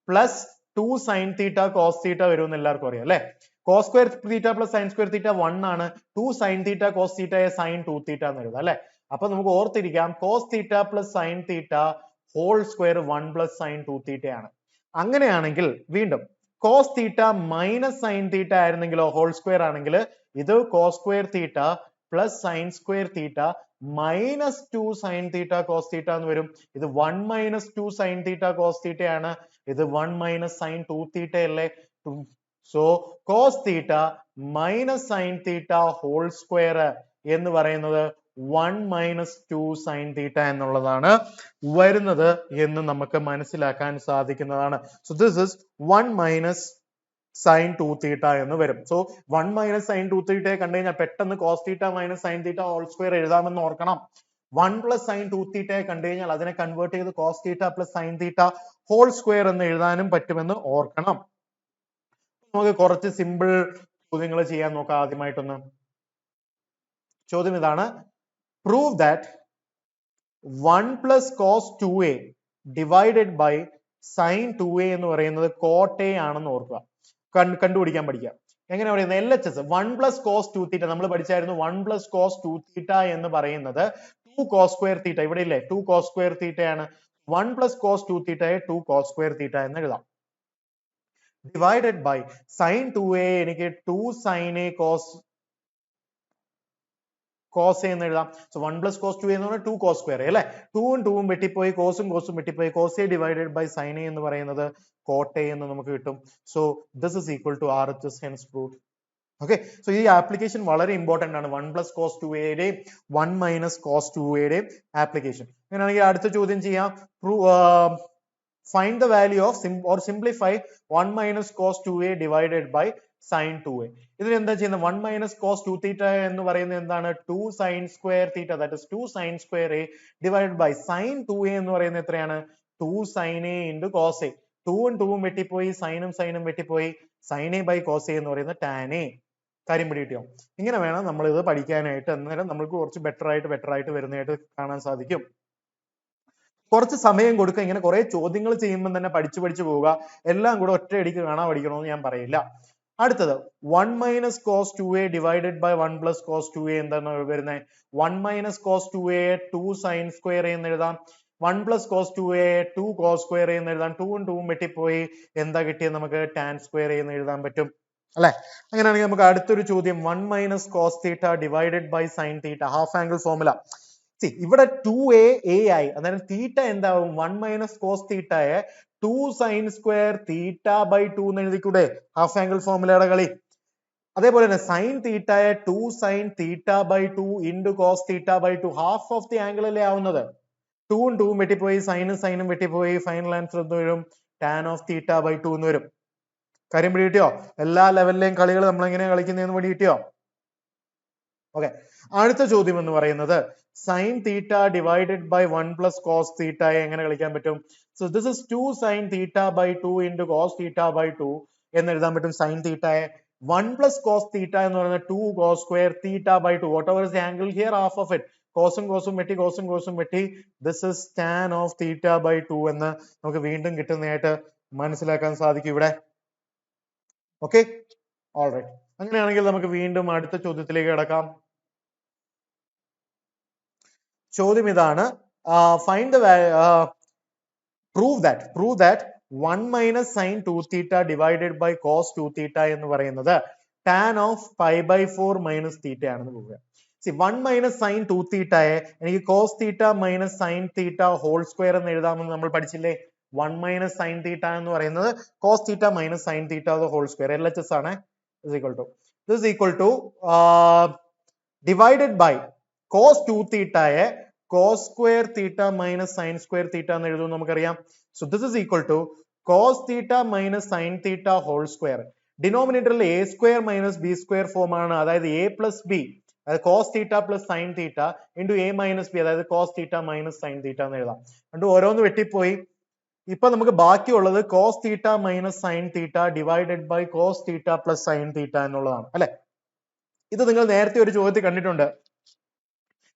plus 2 sine theta cos theta വരും എന്ന് എല്ലാവർക്കും അറിയാം അല്ലെ. Cos square theta plus sine square theta 1 ആണ്. 2 സൈൻ തീറ്റ കോസ് തീറ്റയെ സൈൻ 2 തീറ്റ എന്ന് എഴുതാം അല്ലെ. അപ്പൊ നമുക്ക് ഓർത്തിരിക്കാം cos theta plus sine theta whole square 1 plus sign 2 theta ആണ്. അങ്ങനെയാണെങ്കിൽ വീണ്ടും cos theta minus sine theta ആയിരുന്നെങ്കിലോ ഹോൾ സ്ക്വയർ ആണെങ്കിൽ ഇത് cos square theta plus sine square theta minus 2 sine theta cos theta എന്ന് വരും. ഇത് 1 minus 2 sine theta cos theta ആണ്. ഇത് 1 മൈനസ് സൈൻ 2 തീറ്റ അല്ലേ. So cos theta minus sine theta whole square എന്ന് പറയുന്നത് 1 മൈനസ് 2 സൈൻ തീറ്റ എന്നുള്ളതാണ് വരുന്നത് എന്ന് നമുക്ക് മനസ്സിലാക്കാൻ സാധിക്കുന്നതാണ്. So this is 1 minus sine 2 theta എന്ന് വരും. സോ 1 മൈനസ് സൈൻ 2 തീറ്റയെ കണ്ടു കഴിഞ്ഞാൽ പെട്ടെന്ന് cos theta minus sine theta whole square എഴുതാമെന്ന് ഓർക്കണം. 1 പ്ലസ് സൈൻ 2 തീറ്റയെ കണ്ടു കഴിഞ്ഞാൽ അതിനെ കൺവേർട്ട് ചെയ്ത് cos theta plus sine theta whole square എന്ന് എഴുതാനും പറ്റുമെന്ന് ഓർക്കണം. നമുക്ക് കുറച്ച് സിമ്പിൾ ചോദ്യങ്ങൾ ചെയ്യാൻ നോക്കാം. ആദ്യമായിട്ടൊന്ന് ചോദ്യം ഇതാണ്. Prove that 1 plus cos 2a divided by sine 2a എന്ന് പറയുന്നത് കോട്ട് a ആണെന്ന് ഓർക്കുക. കണ്ടുപിടിക്കാൻ പഠിക്കുക. എങ്ങനെ പറയുന്നത്? LHS 1 പ്ലസ് കോസ് 2 തീറ്റ നമ്മൾ പഠിച്ചായിരുന്നു. 1 പ്ലസ് കോസ് 2 തീറ്റ എന്ന് പറയുന്നത് 2 കോസ് സ്ക്വയർ തീറ്റ, ഇവിടെ ഇല്ലേ 2 കോസ് സ്ക്വയർ തീറ്റയാണ്. 1 പ്ലസ് കോസ് 2 തീറ്റയെ 2 കോസ് സ്ക്വയർ തീറ്റ എന്ന് എഴുതാം. ഡിവൈഡഡ് ബൈ സൈൻ 2a എനിക്ക് 2 സൈൻ എ കോസ് എന്ന് എഴുതാം. സോ 1 പ്ലസ് കോസ് 2a എന്ന് പറഞ്ഞാൽ 2 കോസ് സ്ക്വയർ അല്ലെ. 2ഉം 2ഉം വെട്ടിപ്പോയി, കോസും കോസും വെട്ടിപ്പോയി. Cos A divided by sine A എന്ന് പറയുന്നത് കോട്ട് എ എന്ന് നമുക്ക് കിട്ടും. So this is equal to RHS, hence proved. Okay, so ഈ ആപ്ലിക്കേഷൻ വളരെ ഇമ്പോർട്ടന്റ് ആണ്. 1 plus cos 2a 1 minus cos 2a application. അങ്ങനെയാണെങ്കിൽ അടുത്ത ചോദ്യം ചെയ്യാം. Find the value of or simplify 1 minus cos 2a divided by sine 2a. ഇതിൽ എന്താ ചെയ്യുന്നത്? 1 മൈനസ് കോസ് 2 തീറ്റ എന്ന് പറയുന്നത് എന്താണ്? 2 sine square theta, that is 2 sine square a divided by sine 2a എന്ന് പറയുന്നത് എത്രയാണ്? 2 sine a into cos a. 2ഉം 2ഉം വെട്ടിപ്പോയി, സൈനും സൈനും വെട്ടിപ്പോയി. Sine a by cos a എന്ന് പറയുന്നത് ടാൻ a. കാര്യം പിടികിട്ടിയോ? ഇങ്ങനെ വേണം നമ്മൾ ഇത് പഠിക്കാനായിട്ട്. അന്നേരം നമുക്ക് കുറച്ച് ബെറ്റർ ആയിട്ട് വരുന്നതായിട്ട് കാണാൻ സാധിക്കും. കുറച്ച് സമയം കൊടുക്കുക. ഇങ്ങനെ കുറെ ചോദ്യങ്ങൾ ചെയ്യുമ്പോൾ തന്നെ പഠിച്ചു പോവുക. എല്ലാം കൂടെ ഒറ്റയടിക്ക് കാണാൻ പഠിക്കണമെന്ന് ഞാൻ പറയില്ല. അടുത്തത് 1 minus cos 2a divided by 1 plus cos 2a എന്താണ് വരുന്നത്? 1 minus cos 2a 2 sine square എന്ന് എഴുതാം. 1 plus cos 2a 2 cos square എന്ന് എഴുതാം. 2ഉം 2ഉം വെട്ടിപ്പോയി. എന്താ കിട്ടിയത്? നമുക്ക് ടാൻ സ്ക്വയർ എന്ന് എഴുതാൻ പറ്റും അല്ലെ. അങ്ങനെയാണെങ്കിൽ നമുക്ക് അടുത്തൊരു ചോദ്യം. 1 minus cos theta divided by sine theta, half angle formula. ഇവിടെ 2a a ആയി. അന്നേരം തീറ്റ എന്താവും? 1 മൈനസ് കോസ് തീറ്റയെ 2 സൈൻ സ്ക്വയർ തീറ്റ ബൈ 2 എന്ന് എഴുതിക്കൂടെ? ഹാഫ് ആംഗിൾ ഫോർമുലയുടെ കളി. അതേപോലെ തന്നെ സൈൻ തീറ്റയെ 2 sine theta by 2 into cos theta by 2, half of the angle അല്ലേ ആവുന്നത്. 2ഉം 2ഉം വെട്ടിപ്പോയി, സൈനും സൈനും വെട്ടിപ്പോയി. ഫൈനൽ ആൻസർ എന്ത് വരും? ടാൻ ഓഫ് തീറ്റ ബൈ 2 എന്ന് വരും. കാര്യം പിടി കിട്ടിയോ? എല്ലാ ലെവലിലെയും കളികൾ നമ്മൾ എങ്ങനെയാ കളിക്കുന്നതെന്ന് പിടി കിട്ടിയോ? ഓക്കെ, അടുത്ത ചോദ്യം എന്ന് പറയുന്നത് sine theta divided by 1 plus cos തീറ്റയെ എങ്ങനെ കളിക്കാൻ പറ്റും? So this is 2 sine theta by 2 into cos theta by 2 എന്ന് എഴുതാൻ പറ്റും. സൈൻ തീറ്റയെ 1 പ്ലസ് കോസ് തീറ്റ എന്ന് പറയുന്നത് 2 cos square theta by 2, whatever is the angle here, half of it. കോസും കോസും വെട്ടി, കോസും കോസും വെട്ടി. This is tan of theta by 2 എന്ന് നമുക്ക് വീണ്ടും കിട്ടുന്നതായിട്ട് മനസ്സിലാക്കാൻ സാധിക്കും ഇവിടെ. Okay, alright. അങ്ങനെയാണെങ്കിൽ നമുക്ക് വീണ്ടും അടുത്ത ചോദ്യത്തിലേക്ക് കിടക്കാം. ചോദ്യം ഇതാണ്. Find the prove that 1 minus sine 2 theta divided by cos 2 theta എന്ന് പറയുന്നത് tan of pi by 4 minus theta ആണെന്ന് പോവുക. 1 മൈനസ് സൈൻ 2 തീറ്റയെ എനിക്ക് cos theta minus sine theta whole square എന്ന് എഴുതാമെന്ന് നമ്മൾ പഠിച്ചില്ലേ? 1 മൈനസ് സൈൻ തീറ്റ എന്ന് പറയുന്നത് cos theta minus sine theta whole square, LHS ആണ്. This is equal to divided by cos 2 തീറ്റയെ cos square theta minus sine square theta എന്ന് എഴുതും നമുക്കറിയാം. So this is equal to cos theta minus sine theta whole square. ഡിനോമിനേറ്ററിൽ a square minus b square form ആണ്. അതായത് a പ്ലസ് ബി, അതായത് cos theta plus sine theta into a minus B, അതായത് cos theta minus sine theta എന്ന് എഴുതാം. രണ്ടും ഓരോന്ന് വെട്ടിപ്പോയി. ഇപ്പൊ നമുക്ക് ബാക്കിയുള്ളത് cos theta minus sine theta divided by cos theta plus sine തീറ്റ എന്നുള്ളതാണ് അല്ലെ. ഇത് നിങ്ങൾ നേരത്തെ ഒരു ചോദ്യത്തിൽ കണ്ടിട്ടുണ്ട്.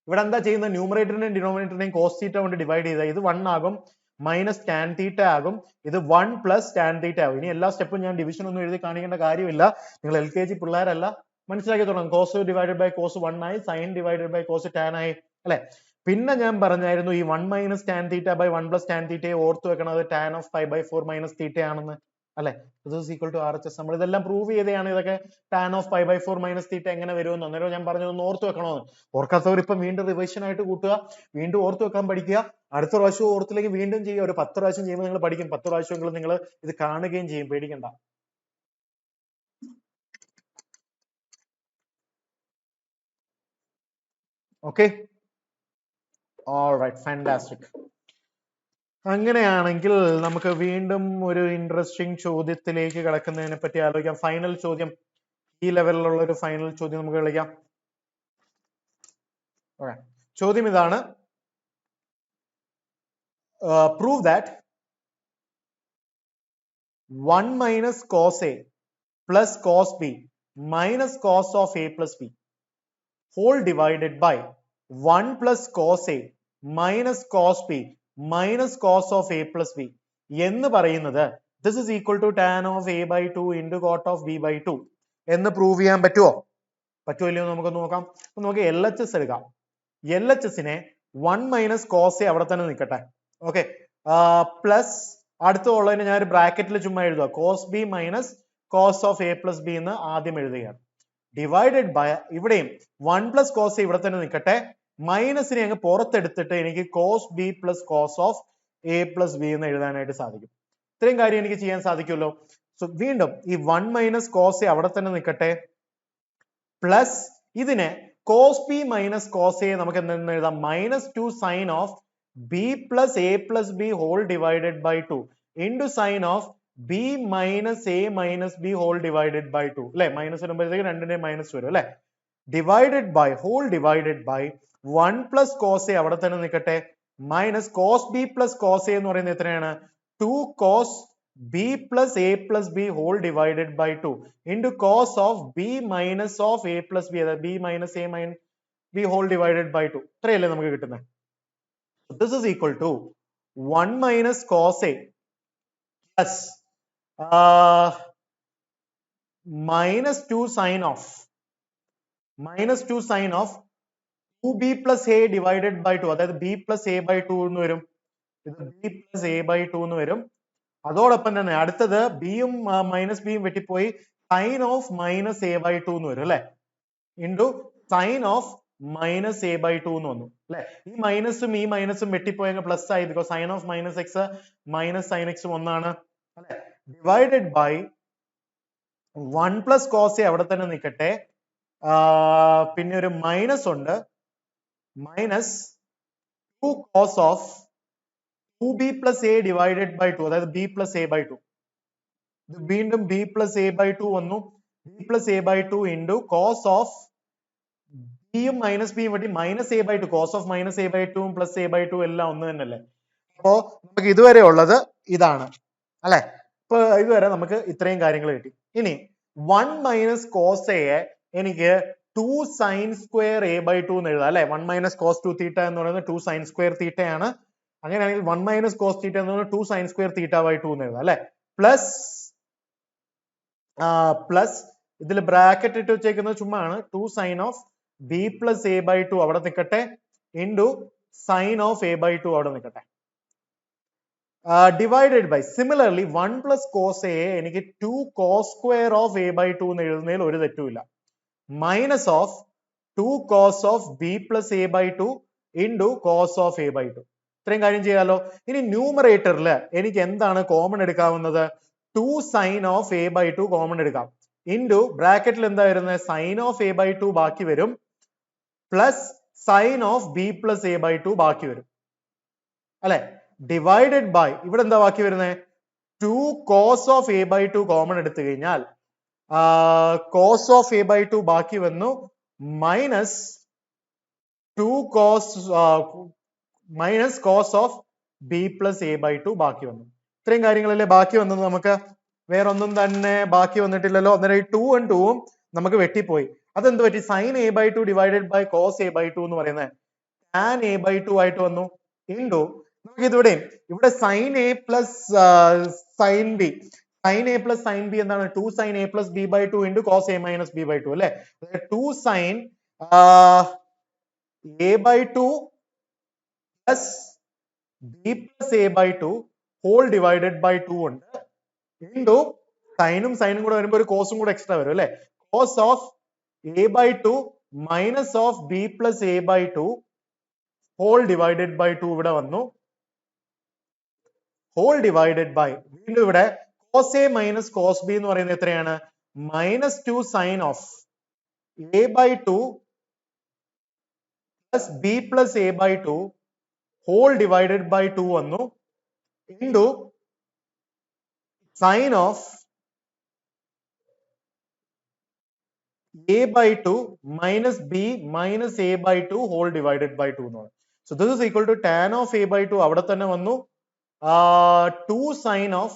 ഇവിടെ എന്താ ചെയ്യുന്നത്? ന്യൂമറേറ്ററിനെയും ഡിനോമിനേറ്ററിനെയും കോസ് തീറ്റ കൊണ്ട് ഡിവൈഡ് ചെയ്താൽ ഇത് 1 ആകും, മൈനസ് ടാൻ തീറ്റ ആകും, ഇത് 1 പ്ലസ് ടാൻ തീറ്റ ആകും. ഇനി എല്ലാ സ്റ്റെപ്പും ഞാൻ ഡിവിഷൻ ഒന്നും എഴുതി കാണിക്കേണ്ട കാര്യമില്ല, നിങ്ങൾ LKG പിള്ളേരല്ല, മനസ്സിലാക്കി തുടങ്ങും. കോസ് ഡിവൈഡഡ് ബൈ കോസ് 1 ആയി, sine divided by cos tan ആയി, അല്ലെ? പിന്നെ ഞാൻ പറഞ്ഞായിരുന്നു ഈ 1 minus tan theta by 1 plus tan തീറ്റയെ ഓർത്ത് വെക്കണത് ടാൻ ഓഫ് 5/4 മൈനസ് തീറ്റ ആണെന്ന്, അല്ലെ? This is equal to RHS. നമ്മൾ ഇതെല്ലാം പ്രൂവ് ചെയ്തതാണ്. ഇതൊക്കെ ടാൻ ഓഫ് 5/4 മൈനസ് തീറ്റ എങ്ങനെ വരുമെന്ന് അന്നേരം ഞാൻ പറഞ്ഞതൊന്ന് ഓർത്ത് വെക്കണമെന്ന്. ഓർക്കാത്തവർ ഇപ്പൊ വീണ്ടും റിവിഷൻ ആയിട്ട് കൂട്ടുക, വീണ്ടും ഓർത്ത് വെക്കാൻ പഠിക്കുക. അടുത്ത പ്രാവശ്യം ഓർത്തില്ലെങ്കിൽ വീണ്ടും ചെയ്യുക. ഒരു 10 പ്രാവശ്യം ചെയ്യുമ്പോൾ നിങ്ങൾ പഠിക്കും. 10 പ്രാവശ്യമെങ്കിലും നിങ്ങൾ ഇത് കാണുകയും ചെയ്യും, പേടിക്കണ്ട. Okay, alright, fantastic. അങ്ങനെയാണെങ്കിൽ നമുക്ക് വീണ്ടും ഒരു ഇൻട്രസ്റ്റിംഗ് ചോദ്യത്തിലേക്ക് കടക്കുന്നതിനെ പറ്റി ആലോചിക്കാം. ഫൈനൽ ചോദ്യം, ഈ ലെവലിലുള്ള ഒരു ഫൈനൽ ചോദ്യം നമുക്ക് കളിക്കാം. ചോദ്യം ഇതാണ്: prove that 1 minus cos A plus cos B minus cos of A plus B whole divided by 1 plus cos A minus cos B minus cos of A plus B എന്ന് പറയുന്നത് this is equal to tan of A by 2 into cot of B by 2 എന്ന് പ്രൂവ് ചെയ്യാൻ പറ്റുമോ? പറ്റുമോ ഇല്ലയോ നമുക്ക് നോക്കാം. നമുക്ക് LHS എടുക്കാം. LHSനെ 1 മൈനസ് കോസ് എ അവിടെ തന്നെ നിൽക്കട്ടെ. ഓക്കെ, പ്ലസ് അടുത്തുള്ളതിന് ഞാൻ ഒരു ബ്രാക്കറ്റിൽ ചുമ്മാ എഴുതുക, cos B minus cos of A plus B എന്ന് ആദ്യം എഴുതുകയാണ്. ഡിവൈഡഡ് ബൈ ഇവിടെയും 1 പ്ലസ് കോസ് ഇവിടെ തന്നെ നിൽക്കട്ടെ, മൈനസിനെ അങ്ങ് പുറത്തെടുത്തിട്ട് എനിക്ക് cos B plus cos of A plus B എന്ന് എഴുതാനായിട്ട് സാധിക്കും. ഇത്രയും കാര്യം എനിക്ക് ചെയ്യാൻ സാധിക്കുമല്ലോ. സോ വീണ്ടും ഈ 1 മൈനസ് കോസ് എ അവിടെ തന്നെ നിൽക്കട്ടെ, പ്ലസ് ഇതിനെ cos B minus cos A നമുക്ക് എന്തെന്ന് എഴുതാം? Minus 2 sine of B plus A plus B whole divided by 2 into sine of B minus A minus B whole divided by 2, അല്ലെ? മൈനസ് വരുമ്പോഴത്തേക്ക് രണ്ടിന്റെയും മൈനസ് വരും, അല്ലെ? Divided by whole divided by 1 plus cos A അവിടെ തന്നെ നിൽക്കട്ടെ, minus cos B plus cos A എന്ന് പറയുന്നത് എത്രയാണ്? 2 cos B plus A plus B whole divided by 2 into cos of B minus of A plus B, അതായത് B minus A minus B whole divided by 2. ഇത്രയല്ലേ നമുക്ക് കിട്ടുന്നത്? This is equal to 1 minus cos A plus minus 2 sine of 2b plus A divided by 2, അതായത് ബി പ്ലസ് എ ബൈ 2 എന്ന് വരും. ഇത് ബി പ്ലസ് എ ബൈ 2 എന്ന് വരും. അതോടൊപ്പം തന്നെ അടുത്തത് ബിയും മൈനസ് ബിയും വെട്ടിപ്പോയി sine of minus A by 2 എന്ന് വരും, അല്ലെ? Into sine of minus A by 2 എന്ന് വന്നു, അല്ലെ? ഈ മൈനസും ഈ മൈനസും വെട്ടിപ്പോയ പ്ലസ് ആയി, because sine of minus X minus sine എക്സും ഒന്നാണ്, അല്ലെ? Divided by 1 plus cos A അവിടെ തന്നെ നിൽക്കട്ടെ, പിന്നെ ഒരു മൈനസ് ഉണ്ട്, minus 2 cos of 2b plus A divided by 2, അതായത് ബി പ്ലസ് എ ബൈ 2. ഇത് വീണ്ടും ബി പ്ലസ് എ ബൈ 2 വന്നു, B plus A by 2 into cos of ബിയും മൈനസ് ബിയും വേണ്ടി minus A by 2, cos of minus A by 2 plus A by 2 എല്ലാം ഒന്ന് തന്നെയല്ലേ? അപ്പോ നമുക്ക് ഇതുവരെ ഉള്ളത് ഇതാണ്, അല്ലെ? ഇപ്പൊ ഇതുവരെ നമുക്ക് ഇത്രയും കാര്യങ്ങൾ കിട്ടി. ഇനി 1 മൈനസ് കോസ് എ എനിക്ക് 2 സൈൻ സ്ക്വയർ എ ബൈ 2 എന്ന് എഴുതാം, അല്ലെ? 1 മൈനസ് കോസ് 2 തീറ്റ എന്ന് പറയുന്നത് 2 സൈൻ സ്ക്വയർ തീറ്റ ആണ്. അങ്ങനെയാണെങ്കിൽ 1 മൈനസ് കോസ് തീറ്റ എന്ന് പറയുന്നത് 2 സൈൻ സ്ക്വയർ തീറ്റ ബൈ 2 എന്ന് എഴുതാം, അല്ലെ? പ്ലസ് ഇതിൽ ബ്രാക്കറ്റ് ഇട്ട് വെച്ചേക്കുന്നത് ചുമ്മാ ആണ്, 2 sine of B plus A by 2 അവിടെ നിൽക്കട്ടെ, into sine of A by 2 അവിടെ നിൽക്കട്ടെ, divided by similarly 1 plus cos A എനിക്ക് 2 cos square of A by 2 എന്ന് എഴുതുന്നതിൽ ഒരു തെറ്റുമില്ല, minus of 2 cos of B plus A by 2 into cos of A by 2. ഇത്രയും കാര്യം ചെയ്യാലോ. ഇനി ന്യൂമറേറ്ററിൽ എനിക്ക് എന്താണ് കോമൺ എടുക്കാവുന്നത്? 2 sine of A by 2 common എടുക്കാം, ഇൻറ്റു ബ്രാക്കറ്റിൽ എന്താ വരുന്നത്? സൈൻ ഓഫ് എ ബൈ 2 ബാക്കി വരും, plus sine of B plus A by 2 ബാക്കി വരും, അല്ലെ? ഡിവൈഡഡ് ബൈ ഇവിടെ എന്താ ബാക്കി വരുന്നത്? 2 cos of A by 2 common എടുത്തു കഴിഞ്ഞാൽ കോസ് ഓഫ് എ ബൈ 2 ബാക്കി വന്നു, minus 2 cos of B plus A by 2 ബാക്കി വന്നു. ഇത്രയും കാര്യങ്ങളല്ലേ ബാക്കി വന്നത്? നമുക്ക് വേറെ ഒന്നും തന്നെ ബാക്കി വന്നിട്ടില്ലല്ലോ. അന്നേരം ഈ 2 ഉം 2 ഉം നമുക്ക് വെട്ടിപ്പോയി. അതെന്ത് പറ്റി? Sine A by two divided by cos A by two എന്ന് പറയുന്നത് ടാൻ എ ബൈ ടു ആയിട്ട് വന്നു. ഇൻഡു നമുക്ക് ഇവിടെ sine A plus sine B, sine A plus sine B എന്താണ്? 2 sine A plus B by two into cos A minus B by two അല്ലെ. 2 sine A by two plus B plus A by two whole divided by 2 ഉണ്ട് ഇൻഡു സൈനും സൈനും കൂടെ വരുമ്പോൾ ഒരു കോസും കൂടെ എക്സ്ട്രാ വരും അല്ലെ. Cos of A by two minus of B plus A by two whole divided by 2 ഇവിടെ വന്നു. ഹോൾ ഡിവൈഡഡ് ബൈ വീണ്ടും ഇവിടെ cos A minus cos B എന്ന് പറയുന്നത് എത്രയാണ്? Minus 2 sine of A by two plus B plus A by two whole divided by 2 വന്നു into sine of a by 2 minus b minus a by 2 whole divided by 2 എന്ന് പറയും. So this is equal to tan of a by 2 അവിടെ തന്നെ വന്നു 2 sin of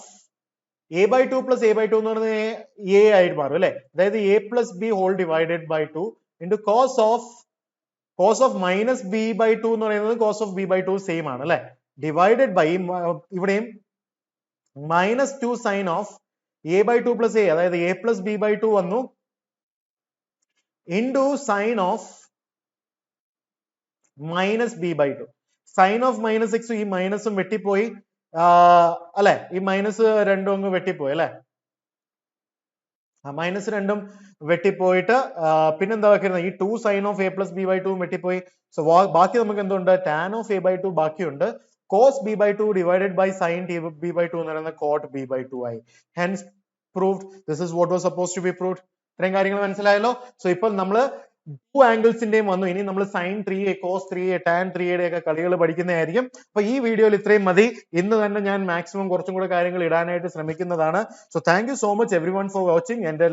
a by 2 plus a by 2 എന്ന് പറയുന്നത് a ആയിട്ട് മാറും അല്ലെ. അതായത് a plus b whole divided by 2 into cos of minus b by 2 എന്ന് പറയുന്നത് cos of b by 2 same ആണ് അല്ലെ. ഡിവൈഡഡ് ബൈ ഇവിടെയും minus 2 sin of a by 2 plus a അതായത് a plus b by 2 വന്നു into sin of minus b by 2. Sin of minus x ഈ മൈനസും വെട്ടിപ്പോയി അല്ലെ. ഈ മൈനസ് രണ്ടും അങ്ങ് വെട്ടിപ്പോയി അല്ലെ. മൈനസ് രണ്ടും വെട്ടിപ്പോയിട്ട് പിന്നെന്താ വെക്കുന്നത്? ഈ 2 sin of a plus b by 2 വെട്ടിപ്പോയി. So ബാക്കി നമുക്ക് എന്തുണ്ട്? tan of a by 2 ബാക്കിയുണ്ട്. cos b by 2 divided by sin b by 2 എന്ന് പറയുന്നത് cot b by 2 ആയി. Hence proved. This is what was supposed to be proved. ഇത്രയും കാര്യങ്ങൾ മനസ്സിലായല്ലോ. സോ ഇപ്പൊ നമ്മള് 2 ആംഗിൾസിന്റെയും വന്നു. ഇനി നമ്മൾ sign 3a cos 3a tan 3a ഒക്കെ കളികൾ പഠിക്കുന്നതായിരിക്കും. അപ്പൊ ഈ വീഡിയോയിൽ ഇത്രയും മതി. ഇന്ന് തന്നെ ഞാൻ മാക്സിമം കുറച്ചും കൂടെ കാര്യങ്ങൾ ഇടാനായിട്ട് ശ്രമിക്കുന്നതാണ്. So thank you so much every one for watching. എന്റെ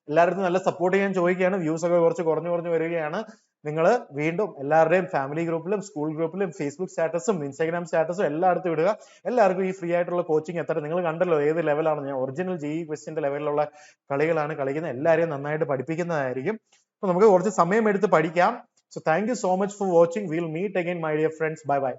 എല്ലാവരും നല്ല സപ്പോർട്ട് ചെയ്യാൻ ചോദിക്കുകയാണ്. വ്യൂസ് ഒക്കെ കുറച്ച് കുറഞ്ഞു വരികയാണ്. നിങ്ങൾ വീണ്ടും എല്ലാവരുടെയും ഫാമിലി ഗ്രൂപ്പിലും സ്കൂൾ ഗ്രൂപ്പിലും ഫേസ്ബുക്ക് സ്റ്റാറ്റസും ഇൻസ്റ്റാഗ്രാം സ്റ്റാറ്റസും എല്ലായിടത്തും ഇടുക. എല്ലാവർക്കും ഈ ഫ്രീ ആയിട്ടുള്ള കോച്ചിങ് എത്ര നിങ്ങൾ കണ്ടല്ലോ ഏത് ലെവലാണ്. ഞാൻ ഒറിജിനൽ ജി ക്വസ്റ്റിന്റെ ലെവലിലുള്ള കളികളാണ് കളിക്കുന്നത്. എല്ലാവരെയും നന്നായിട്ട് പഠിപ്പിക്കുന്നതായിരിക്കും. അപ്പൊ നമുക്ക് കുറച്ച് സമയം എടുത്ത് പഠിക്കാം. So thank you so much for watching. Will meet again my dear friends. Bye by.